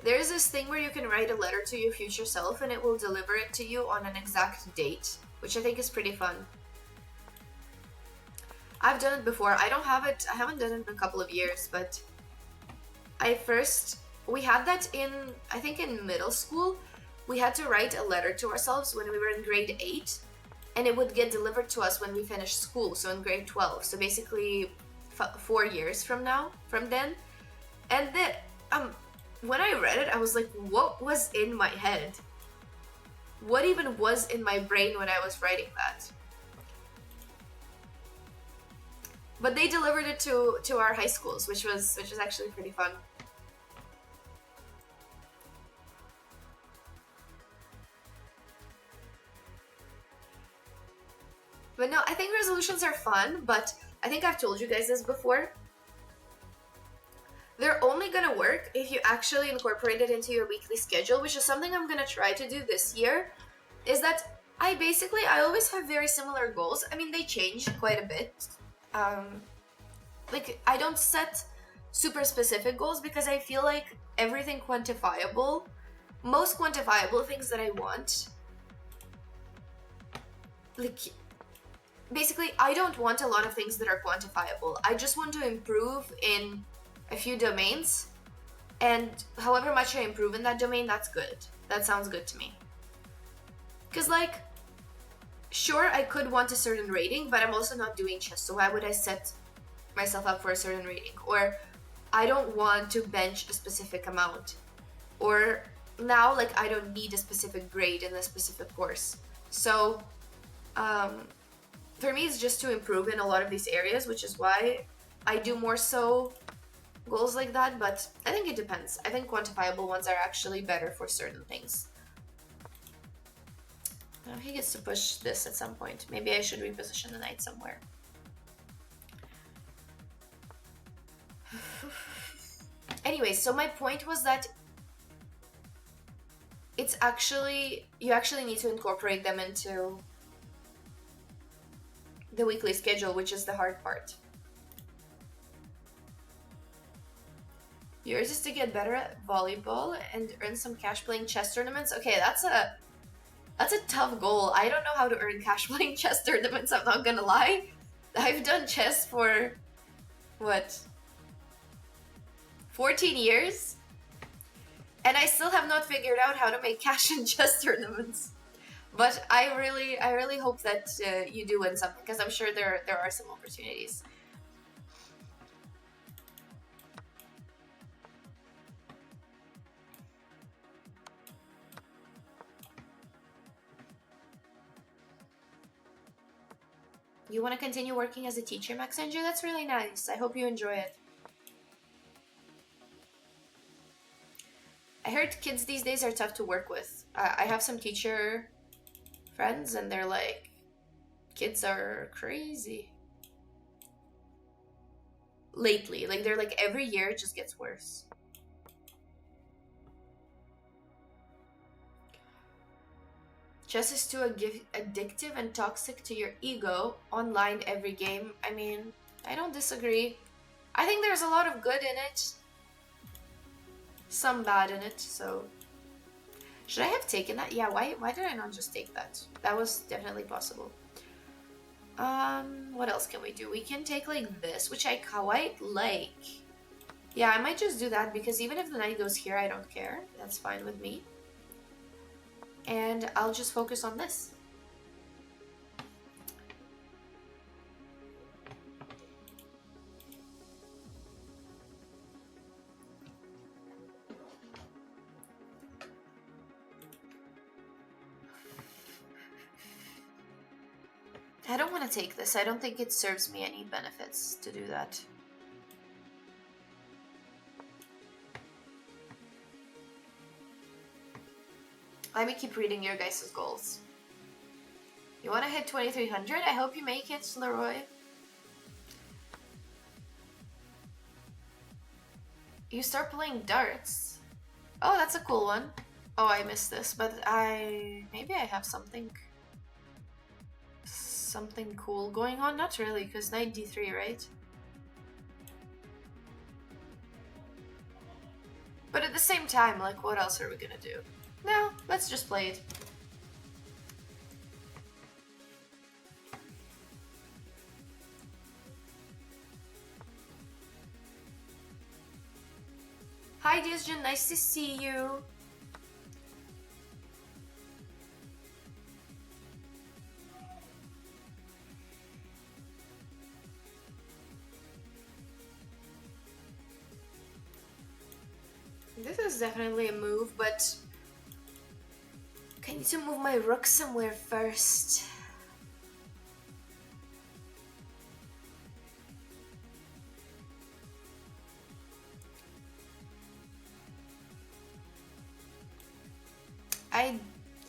there's this thing where you can write a letter to your future self and it will deliver it to you on an exact date, which I think is pretty fun. I've done it before. I haven't done it in a couple of years, but we had that I think in middle school. We had to write a letter to ourselves when we were in grade 8, and it would get delivered to us when we finished school, so in grade 12. So basically 4 years from then. And then, when I read it, I was like, what was in my head? What even was in my brain when I was writing that? But they delivered it to our high schools, which was actually pretty fun. But no, I think resolutions are fun, but I think I've told you guys this before. They're only gonna work if you actually incorporate it into your weekly schedule, which is something I'm gonna try to do this year. Is that I always have very similar goals. I mean, they change quite a bit. Um, like I don't set super specific goals because I feel like everything quantifiable, most quantifiable things that I want, like basically I don't want a lot of things that are quantifiable. I just want to improve in a few domains, and however much I improve in that domain, that's good. That sounds good to me. Because like sure, I could want a certain rating, but I'm also not doing chess, so why would I set myself up for a certain rating? Or I don't want to bench a specific amount. Or now, like, I don't need a specific grade in a specific course. So, for me, it's just to improve in a lot of these areas, which is why I do more so goals like that. But I think it depends. I think quantifiable ones are actually better for certain things. Now he gets to push this at some point. Maybe I should reposition the knight somewhere. Anyway, so my point was that it's actually, you actually need to incorporate them into the weekly schedule, which is the hard part. Yours is to get better at volleyball and earn some cash playing chess tournaments. Okay, that's a tough goal. I don't know how to earn cash playing chess tournaments, I'm not gonna lie. I've done chess for, what, 14 years? And I still have not figured out how to make cash in chess tournaments. But I really hope that you do win something, because I'm sure there are some opportunities. You want to continue working as a teacher, Max Andrew? That's really nice. I hope you enjoy it. I heard kids these days are tough to work with. I have some teacher friends and they're like, kids are crazy. Lately, like they're like every year it just gets worse. Chess is too addictive and toxic to your ego. Online every game. I mean, I don't disagree. I think there's a lot of good in it. Some bad in it, so... Should I have taken that? Yeah, why did I not just take that? That was definitely possible. What else can we do? We can take like this, which I quite like. Yeah, I might just do that because even if the knight goes here, I don't care. That's fine with me. And I'll just focus on this. I don't want to take this. I don't think it serves me any benefits to do that. Let me keep reading your guys' goals. You want to hit 2300? I hope you make it, Leroy. You start playing darts. Oh, that's a cool one. Oh, I missed this, but maybe I have something cool going on. Not really, because knight d3, right? But at the same time, like, what else are we gonna do? No, let's just play it. Hi, Disjun, nice to see you. This is definitely a move, but I need to move my rook somewhere first.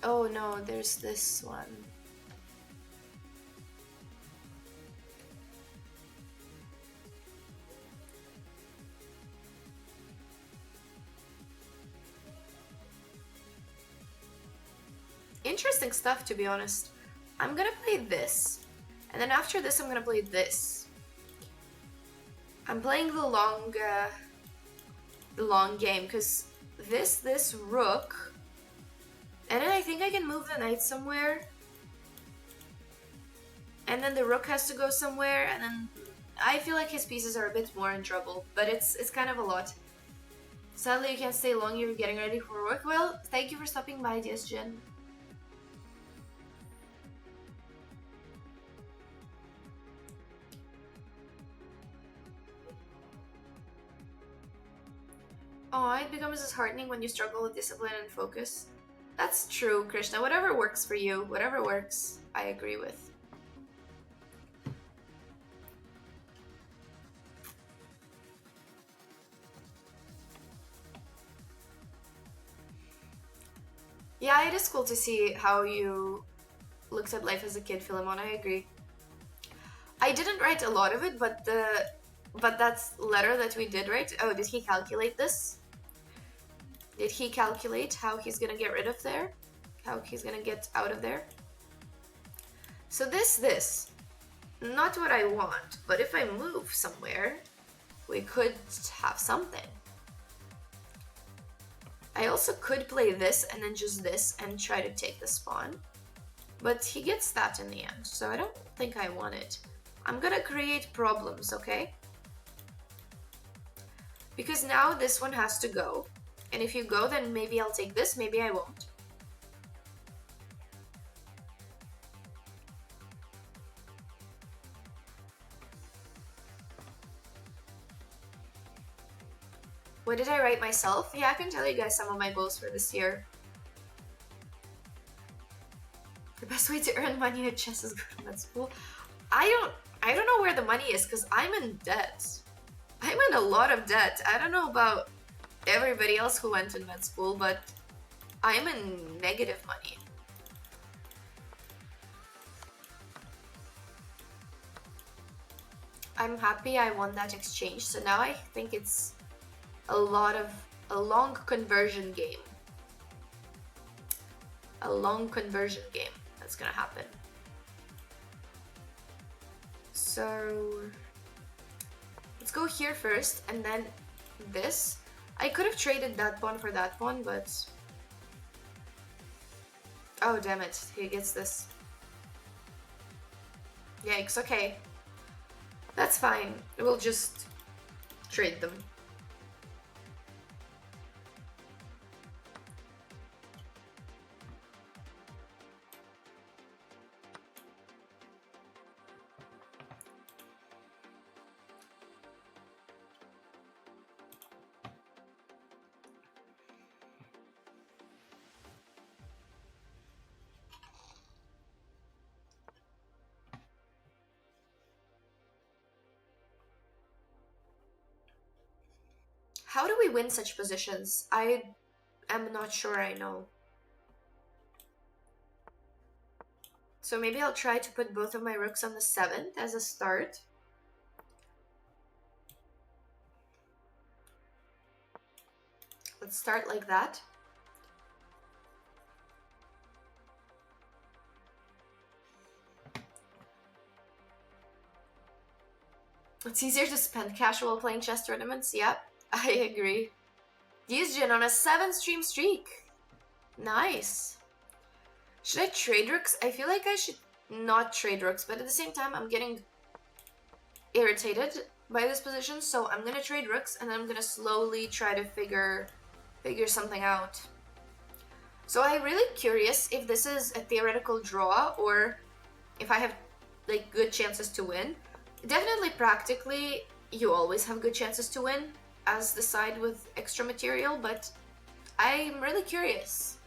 Oh no, there's this one. interesting stuff, to be honest. I'm gonna play this. And then after this, I'm gonna play this. I'm playing the long game, because this rook, and then I think I can move the knight somewhere, and then the rook has to go somewhere, and then I feel like his pieces are a bit more in trouble, but it's kind of a lot. Sadly, you can't stay long, you're getting ready for work. Well, thank you for stopping by, DS Jen. Oh, it becomes disheartening when you struggle with discipline and focus. That's true, Krishna. Whatever works for you, whatever works, I agree with. Yeah, it is cool to see how you looked at life as a kid, Philemon. I agree. I didn't write a lot of it, but that letter that we did write. Oh, did he calculate this? Did he calculate how he's gonna get rid of there? How he's gonna get out of there? So this, not what I want, but if I move somewhere, we could have something. I also could play this and then just this and try to take the spawn, but he gets that in the end, so I don't think I want it. I'm gonna create problems, okay? Because now this one has to go. And if you go, then maybe I'll take this, maybe I won't. What did I write myself? Yeah, I can tell you guys some of my goals for this year. The best way to earn money at chess is go to med school. I don't know where the money is, because I'm in debt. I'm in a lot of debt. I don't know about everybody else who went to med school, but I'm in negative money. I'm happy I won that exchange, so now I think it's a long conversion game. A long conversion game that's gonna happen. So let's go here first, and then this. I could have traded that pawn for that pawn, but oh damn it, he gets this. Yikes, okay. That's fine. We'll just trade them. How do we win such positions? I am not sure I know. So maybe I'll try to put both of my rooks on the 7th as a start. Let's start like that. It's easier to spend cash while playing chess tournaments. Yep, I agree. Yuzjin on a 7-stream streak. Nice. Should I trade rooks? I feel like I should not trade rooks, but at the same time, I'm getting irritated by this position, so I'm gonna trade rooks, and I'm gonna slowly try to figure something out. So I'm really curious if this is a theoretical draw, or if I have like good chances to win. Definitely practically, you always have good chances to win as the side with extra material, but I'm really curious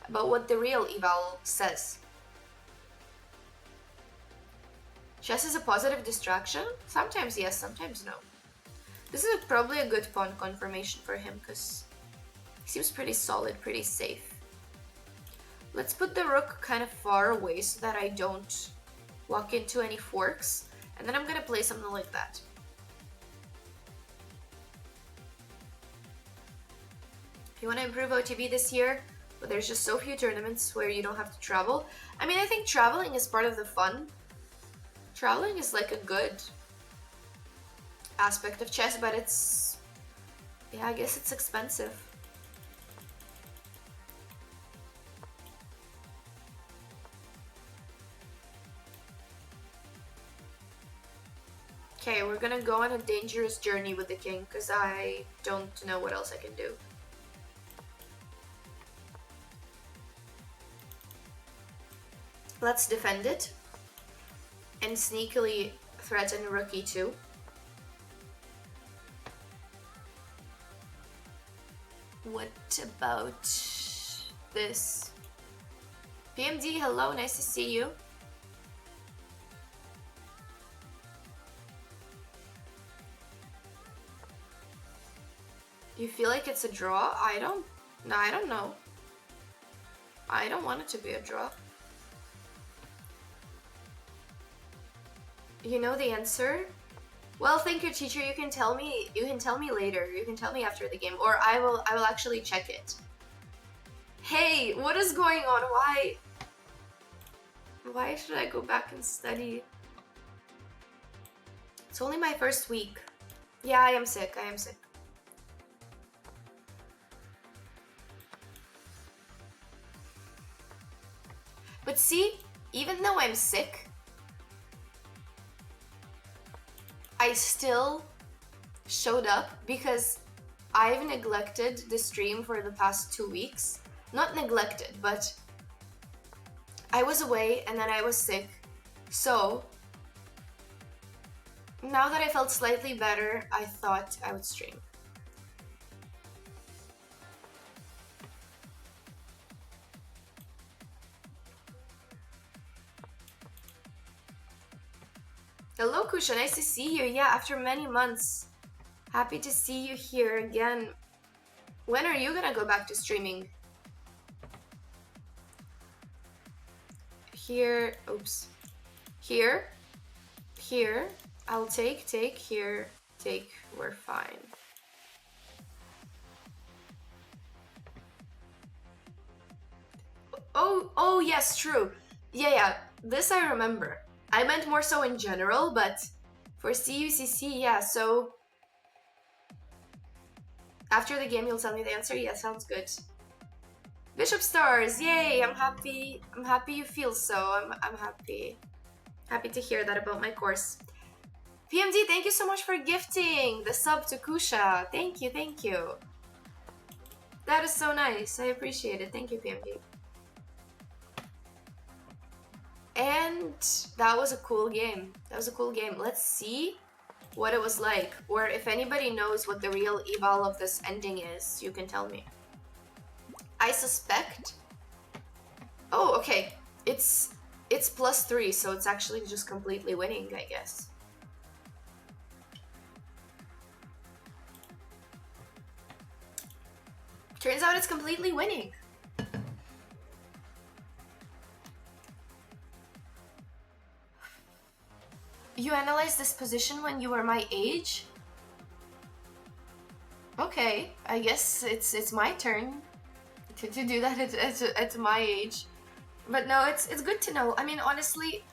about what the real eval says. Chess is a positive distraction? Sometimes yes, sometimes no. This is probably a good pawn confirmation for him, because he seems pretty solid, pretty safe. Let's put the rook kind of far away so that I don't walk into any forks. And then I'm gonna play something like that. If you want to improve OTB this year, but there's just so few tournaments where you don't have to travel. I mean, I think traveling is part of the fun. Traveling is like a good aspect of chess, but it's, yeah, I guess it's expensive. Okay, we're gonna go on a dangerous journey with the king because I don't know what else I can do. Let's defend it and sneakily threaten rook e2. What about this? PMD, hello, nice to see you. You feel like it's a draw? I don't know. I don't want it to be a draw. You know the answer? Well, thank you, teacher. You can tell me later. You can tell me after the game, or I will actually check it. Hey, what is going on? Why should I go back and study? It's only my first week. Yeah, I am sick. But see, even though I'm sick, I still showed up because I've neglected the stream for the past 2 weeks. Not neglected, but I was away and then I was sick. So now that I felt slightly better, I thought I would stream. Hello, Kusha. Nice to see you. Yeah, after many months. Happy to see you here again. When are you gonna go back to streaming? Here. Oops. Here. Here. I'll take. Here. Take. We're fine. Oh, yes, true. Yeah. This I remember. I meant more so in general, but for CUCC, yeah, so after the game you'll tell me the answer? Yeah, sounds good. Bishop stars, yay, I'm happy you feel so. I'm happy to hear that about my course. PMD, thank you so much for gifting the sub to Kusha. Thank you. That is so nice. I appreciate it. Thank you, PMD. And that was a cool game. Let's see what it was like, or if anybody knows what the real eval of this ending is, you can tell me. I suspect. Oh, okay. It's +3, so it's actually just completely winning, I guess. Turns out it's completely winning. You analyzed this position when you were my age? Okay, I guess it's my turn to do that at my age. But no, it's good to know. I mean, honestly,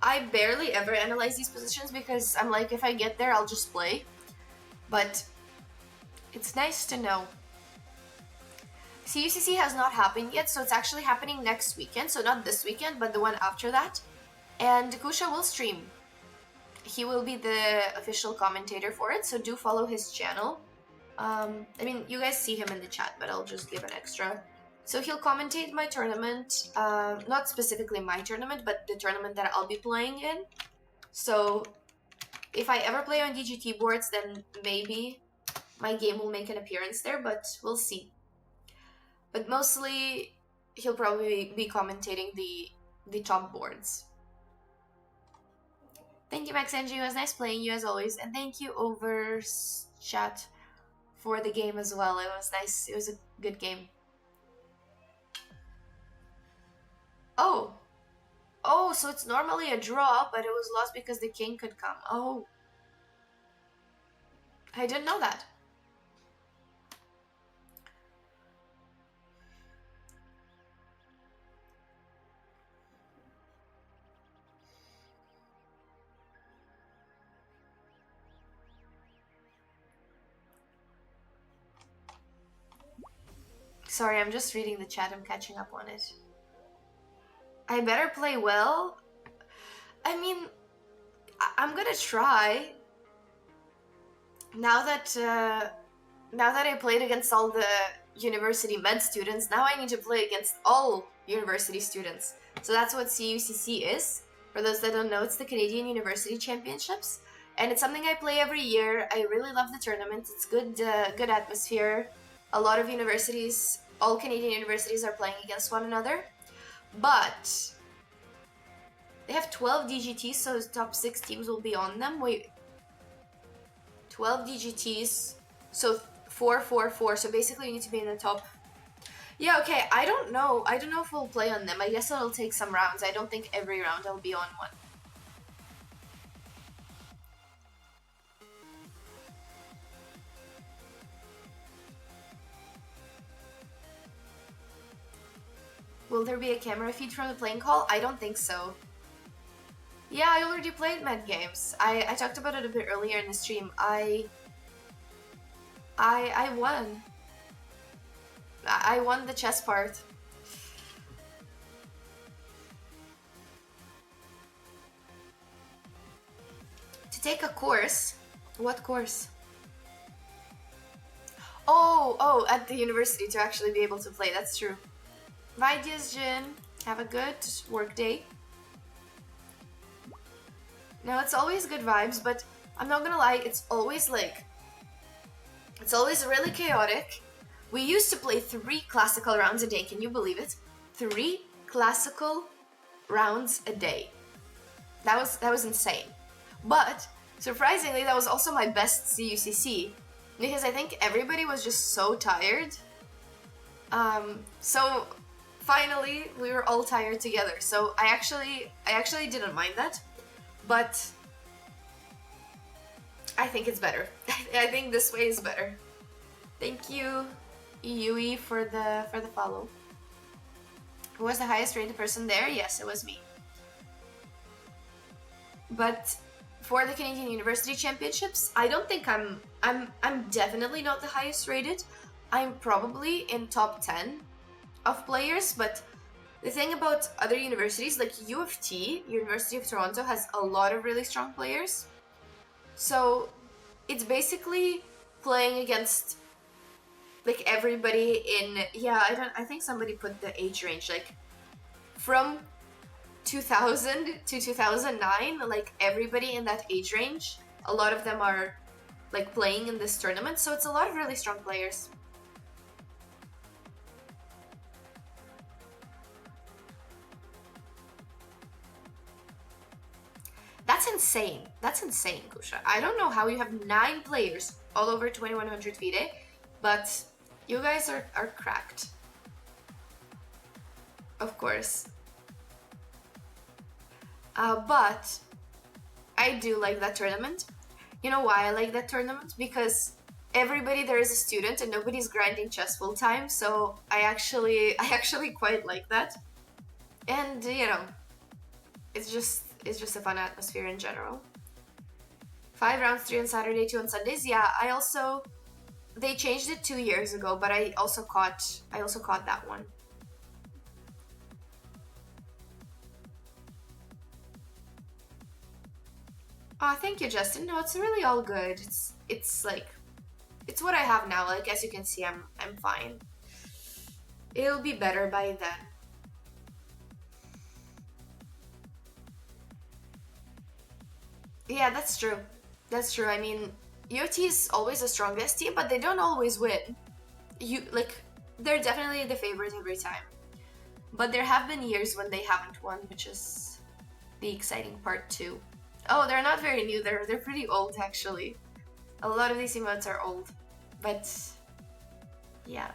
I barely ever analyze these positions because I'm like, if I get there, I'll just play. But it's nice to know. CUCC has not happened yet, so it's actually happening next weekend. So not this weekend, but the one after that. And Kusha will stream. He will be the official commentator for it, so do follow his channel. I mean, you guys see him in the chat, but I'll just give an extra. So he'll commentate my tournament, not specifically my tournament, but the tournament that I'll be playing in. So if I ever play on DGT boards, then maybe my game will make an appearance there, but we'll see. But mostly, he'll probably be commentating the top boards. Thank you, Max Angie. It was nice playing you as always. And thank you, Overchat, for the game as well. It was nice. It was a good game. Oh, so it's normally a draw, but it was lost because the king could come. Oh, I didn't know that. Sorry, I'm just reading the chat. I'm catching up on it. I better play well. I mean, I'm gonna try. Now that I played against all the university med students, now I need to play against all university students. So that's what CUCC is. For those that don't know, it's the Canadian University Championships, and it's something I play every year. I really love the tournament. It's good atmosphere. A lot of universities, all Canadian universities, are playing against one another. But they have 12 DGTs, so top 6 teams will be on them. Wait, 12 DGTs, so 4, 4, 4. So basically, you need to be in the top. Yeah, okay. I don't know if we'll play on them. I guess it'll take some rounds. I don't think every round I'll be on one. Will there be a camera feed from the playing call? I don't think so. Yeah, I already played Med Games. I talked about it a bit earlier in the stream. I won. I won the chess part. To take a course? What course? Oh, at the university to actually be able to play. That's true. Bye, Jin. Have a good work day. No, it's always good vibes, but I'm not gonna lie, it's always really chaotic. We used to play 3 classical rounds a day, can you believe it? 3 classical rounds a day. That was insane. But surprisingly, that was also my best CUCC, because I think everybody was just so tired. So finally we were all tired together. So I actually didn't mind that. But I think it's better. I think this way is better. Thank you, Yui, for the follow. Who was the highest rated person there? Yes, it was me. But for the Canadian University Championships, I don't think I'm definitely not the highest rated. I'm probably in top 10 of players, but the thing about other universities, like U of T, University of Toronto, has a lot of really strong players. So it's basically playing against like everybody in, I think somebody put the age range, like from 2000 to 2009, like everybody in that age range, a lot of them are like playing in this tournament. So it's a lot of really strong players. That's insane. That's insane, Kusha. I don't know how you have 9 players all over 2100 FIDE, but you guys are cracked. Of course. But I do like that tournament. You know why I like that tournament? Because everybody there is a student and nobody's grinding chess full time, so I actually quite like that. And you know, it's just a fun atmosphere in general. 5 rounds, 3 on Saturday, 2 on Sundays. Yeah, they changed it 2 years ago, but I also caught that one. Oh, thank you, Justin. No, it's really all good. It's like, it's what I have now. Like, as you can see, I'm fine. It'll be better by then. Yeah, that's true. That's true. I mean, UT is always the strongest team, but they don't always win. They're definitely the favorite every time. But there have been years when they haven't won, which is the exciting part too. Oh, they're not very new. They're pretty old actually. A lot of these emotes are old, but yeah.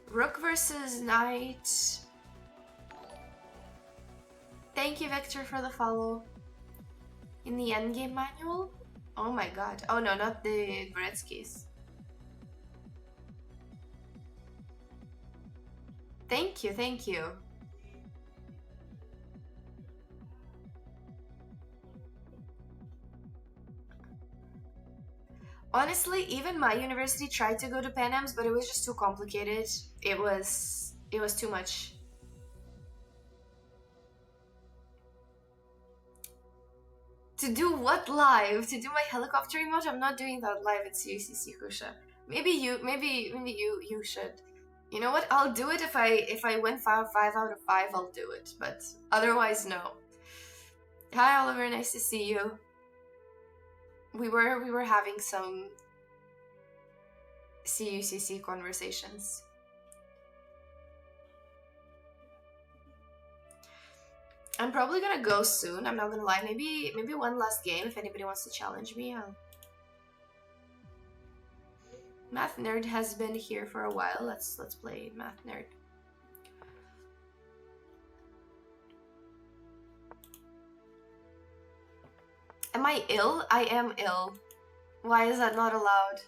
Rook versus Knight. Thank you, Victor, for the follow. In the endgame manual? Oh my god. Oh no, not the Gretzky's. Thank you, thank you. Honestly, even my university tried to go to Pan-Ams, but it was just too complicated. It was too much. To do what live? To do my helicopter emote? I'm not doing that live at CUCC, Kusha. Maybe you should. You know what? I'll do it if I win five out of 5. I'll do it, but otherwise no. Hi Oliver, nice to see you. We were having some CUCC conversations. I'm probably gonna go soon. I'm not gonna lie. Maybe one last game if anybody wants to challenge me. Math Nerd has been here for a while. Let's play Math Nerd. Am I ill? I am ill. Why is that not allowed?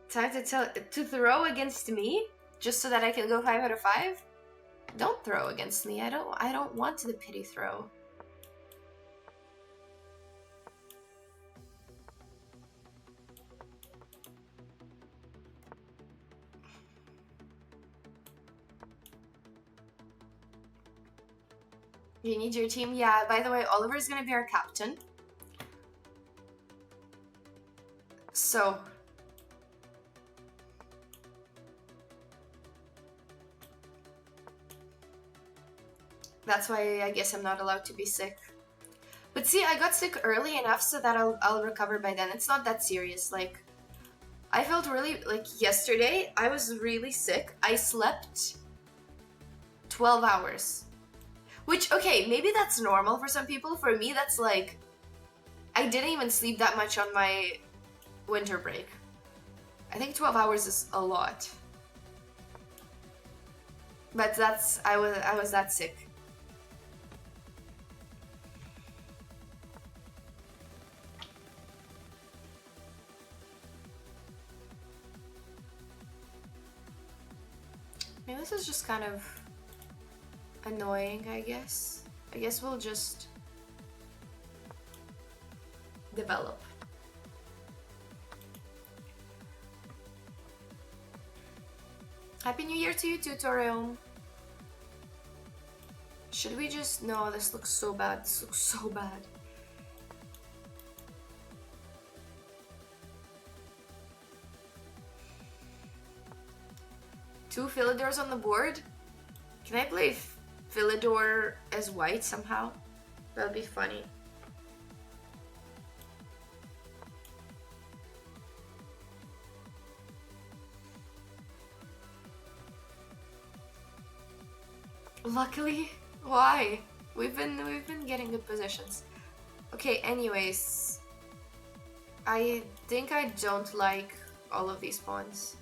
Time to throw against me just so that I can go 5 out of 5? Don't throw against me. I don't want the pity throw. You need your team? Yeah, by the way, Oliver's gonna be our captain. So... that's why I guess I'm not allowed to be sick. But see, I got sick early enough so that I'll recover by then. It's not that serious. Like, I felt really... like, yesterday, I was really sick. I slept 12 hours. Which, okay, maybe that's normal for some people. For me, that's like... I didn't even sleep that much on my winter break. I think 12 hours is a lot. But that's... I was that sick. Maybe this is just kind of annoying, I guess. I guess we'll just develop. Happy New Year to you too, Torium. Should we just... no, this looks so bad. This looks so bad. Two Philidors on the board? Can I play Philidor as white somehow? That would be funny. Luckily, why? We've been getting good positions. Okay, anyways. I think I don't like all of these pawns.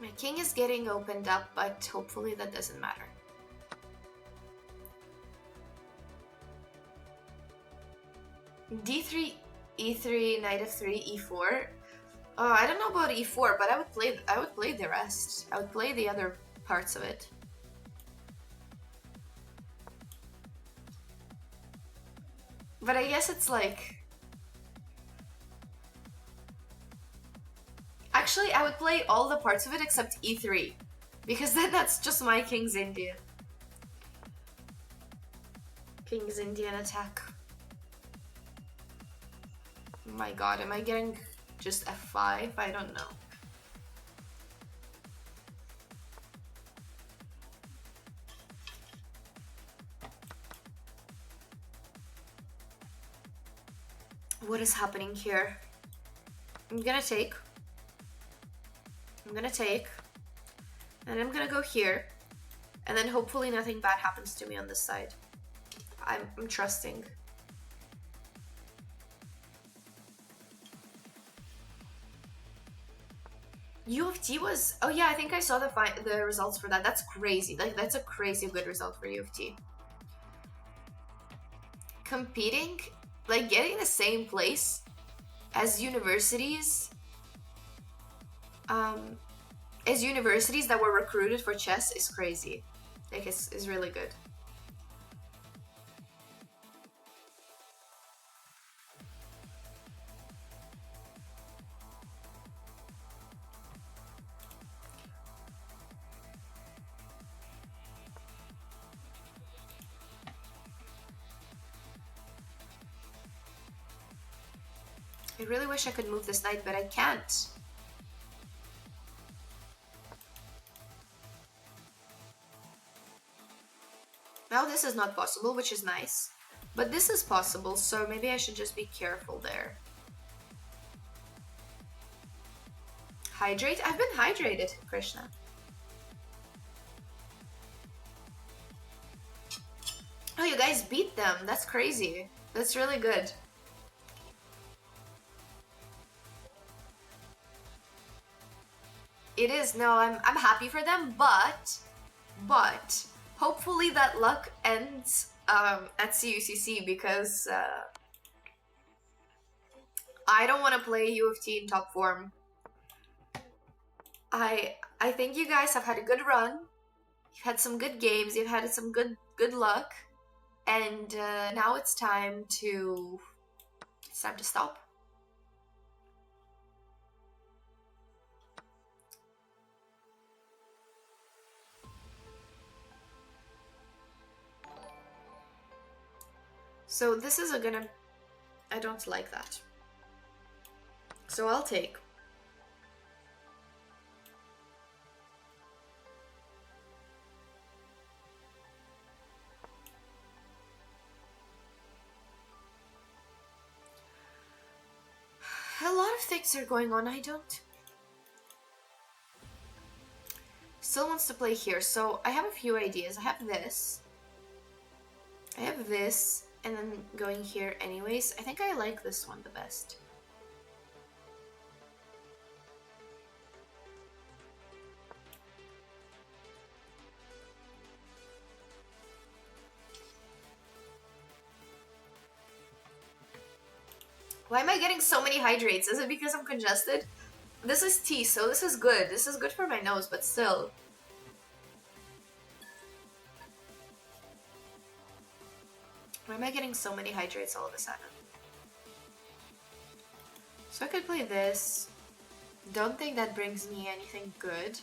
My king is getting opened up, but hopefully that doesn't matter. D3, E3, knight f3, E4. I don't know about E4, but I would play the rest. I would play the other parts of it. But I guess it's like... actually, I would play all the parts of it except E3. Because then that's just my King's Indian. King's Indian attack. Oh my god, am I getting just F5? I don't know. What is happening here? I'm gonna take. And I'm gonna go here. And then hopefully nothing bad happens to me on this side. I'm trusting. U of T was... oh yeah, I think I saw the results for that. That's crazy. Like, that's a crazy good result for U of T. Competing like getting the same place as universities, um, that were recruited for chess is crazy. Like it's really good. I really wish I could move this knight, but I can't. Now this is not possible, which is nice. But this is possible, so maybe I should just be careful there. Hydrate? I've been hydrated, Krishna. Oh, you guys beat them. That's crazy. That's really good. It is. No, I'm happy for them, but hopefully that luck ends at CUCC, because I don't want to play U of T in top form. I think you guys have had a good run. You've had some good games. You've had some good luck, and now it's time to stop. So this is I don't like that. So I'll take. A lot of things are going on. I don't. Still wants to play here. So I have a few ideas. I have this. I have this. And then going here anyways. I think I like this one the best. Why am I getting so many hydrates? Is it because I'm congested? This is tea, so this is good. This is good for my nose, but still. Why am I getting so many hydrates all of a sudden? So I could play this. Don't think that brings me anything good.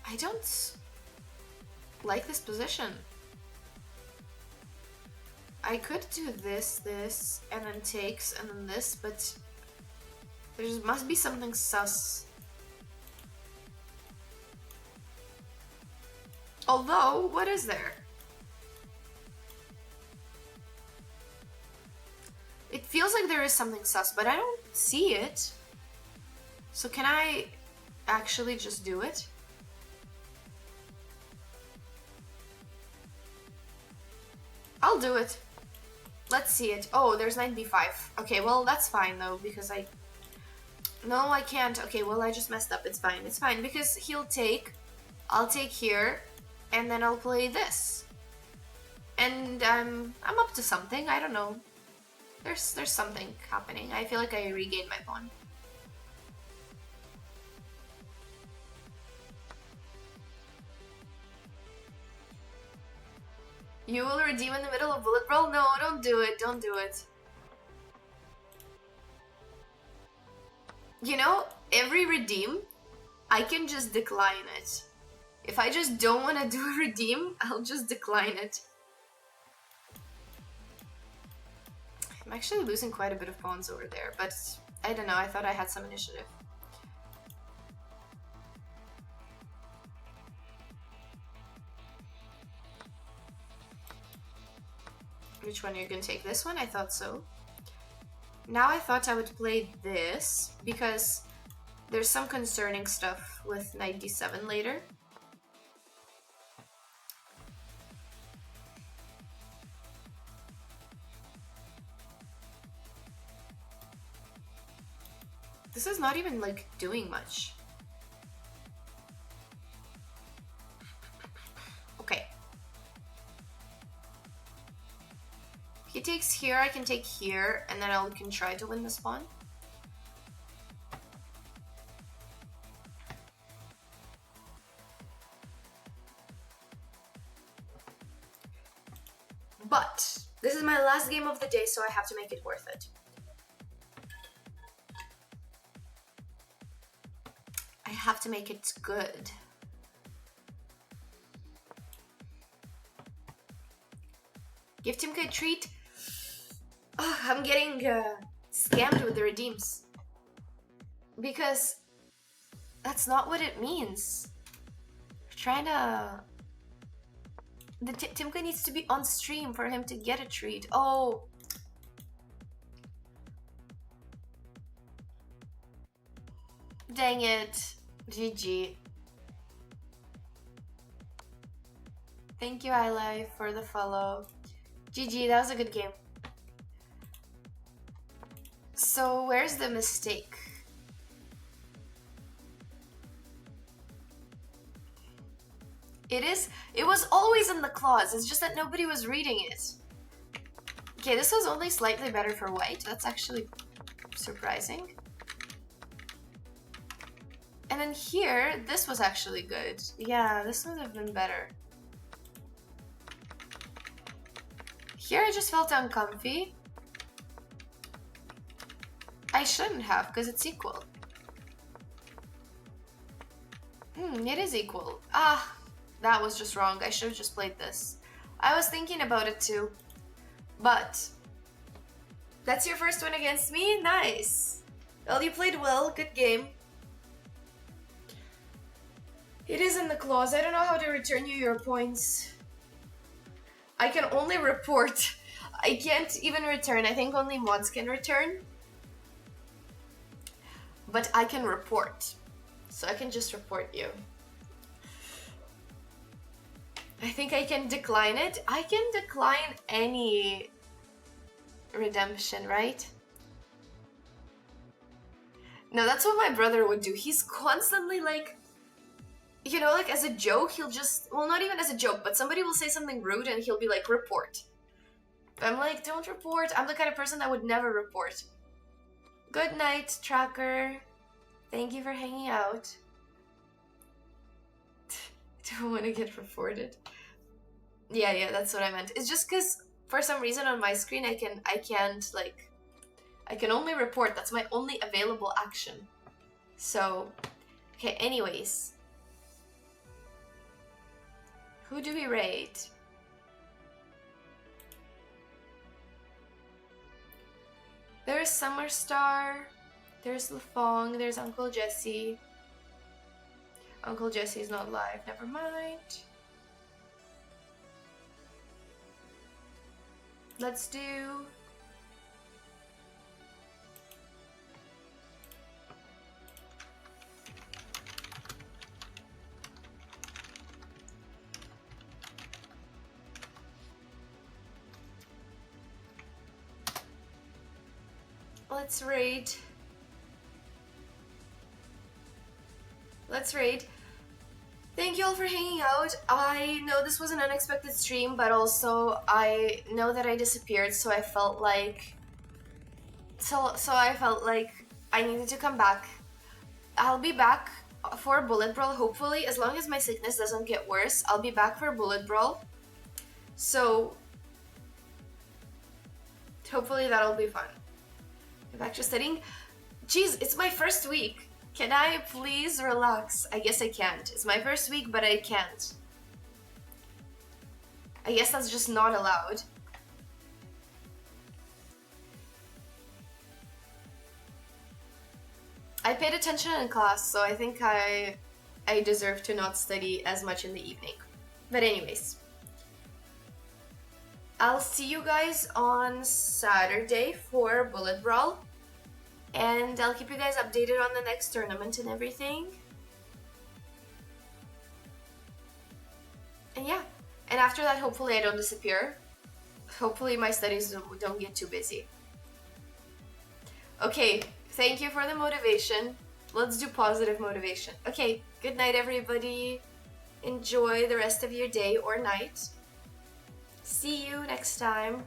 I don't like this position. I could do this, and then takes, and then this, but there must be something sus. Although, what is there? It feels like there is something sus, but I don't see it. So can I actually just do it? I'll do it. Let's see it. Oh, there's knight b5. Okay, well, that's fine, though, because I... No, I can't. Okay, well, I just messed up. It's fine. It's fine, because he'll take... I'll take here, and then I'll play this. And I'm up to something. I don't know. There's something happening. I feel like I regained my pawn. You will redeem in the middle of bullet brawl? No, don't do it. Don't do it. You know, every redeem, I can just decline it. If I just don't want to do a redeem, I'll just decline it. I'm actually losing quite a bit of pawns over there, but I don't know. I thought I had some initiative. Which one? You're gonna take this one? I thought so. Now I thought I would play this because there's some concerning stuff with knight d7 later. This is not even like doing much. Okay. If he takes here, I can take here, and then I can try to win the spawn. But this is my last game of the day, so I have to make it worth it. I have to make it good. Give Timka a treat. Oh, I'm getting scammed with the redeems. Because that's not what it means. We're trying to... Timka needs to be on stream for him to get a treat. Oh. Dang it. GG. Thank you, iLife, for the follow. GG, that was a good game. So, where's the mistake? It was always in the clause, it's just that nobody was reading it. Okay, this was only slightly better for white, that's actually surprising. And then here, this was actually good. Yeah, this would have been better. Here I just felt uncomfy. I shouldn't have, because it's equal. It is equal. Ah, that was just wrong. I should have just played this. I was thinking about it too. But that's your first win against me? Nice. Well, you played well. Good game. It is in the clause. I don't know how to return you your points. I can only report. I can't even return. I think only mods can return. But I can report. So I can just report you. I think I can decline it. I can decline any redemption, right? No, that's what my brother would do. He's constantly like, you know, like as a joke, he'll just, well, not even as a joke, but somebody will say something rude and he'll be like, report. I'm like, don't report. I'm the kind of person that would never report. Good night, tracker. Thank you for hanging out. Don't want to get reported. Yeah, that's what I meant. It's just because for some reason on my screen I can't like, I can only report. That's my only available action. So, okay, anyways. Who do we raid? There's Summer Star. There's Lafong. There's Uncle Jesse. Uncle Jesse's not live. Never mind. Let's do... Let's raid. Let's raid. Thank you all for hanging out. I know this was an unexpected stream, but also I know that I disappeared, so I felt like I needed to come back. I'll be back for Bullet Brawl, hopefully, as long as my sickness doesn't get worse. I'll be back for Bullet Brawl. So hopefully that'll be fun. Back to studying. Jeez, it's my first week. Can I please relax? I guess I can't. It's my first week, but I can't. I guess that's just not allowed. I paid attention in class, so I think I deserve to not study as much in the evening. But anyways. I'll see you guys on Saturday for Bullet Brawl. And I'll keep you guys updated on the next tournament and everything. And yeah. And after that, hopefully I don't disappear. Hopefully my studies don't get too busy. Okay, Thank you for the motivation. Let's do positive motivation. Okay, good night, everybody. Enjoy the rest of your day or night. See you next time.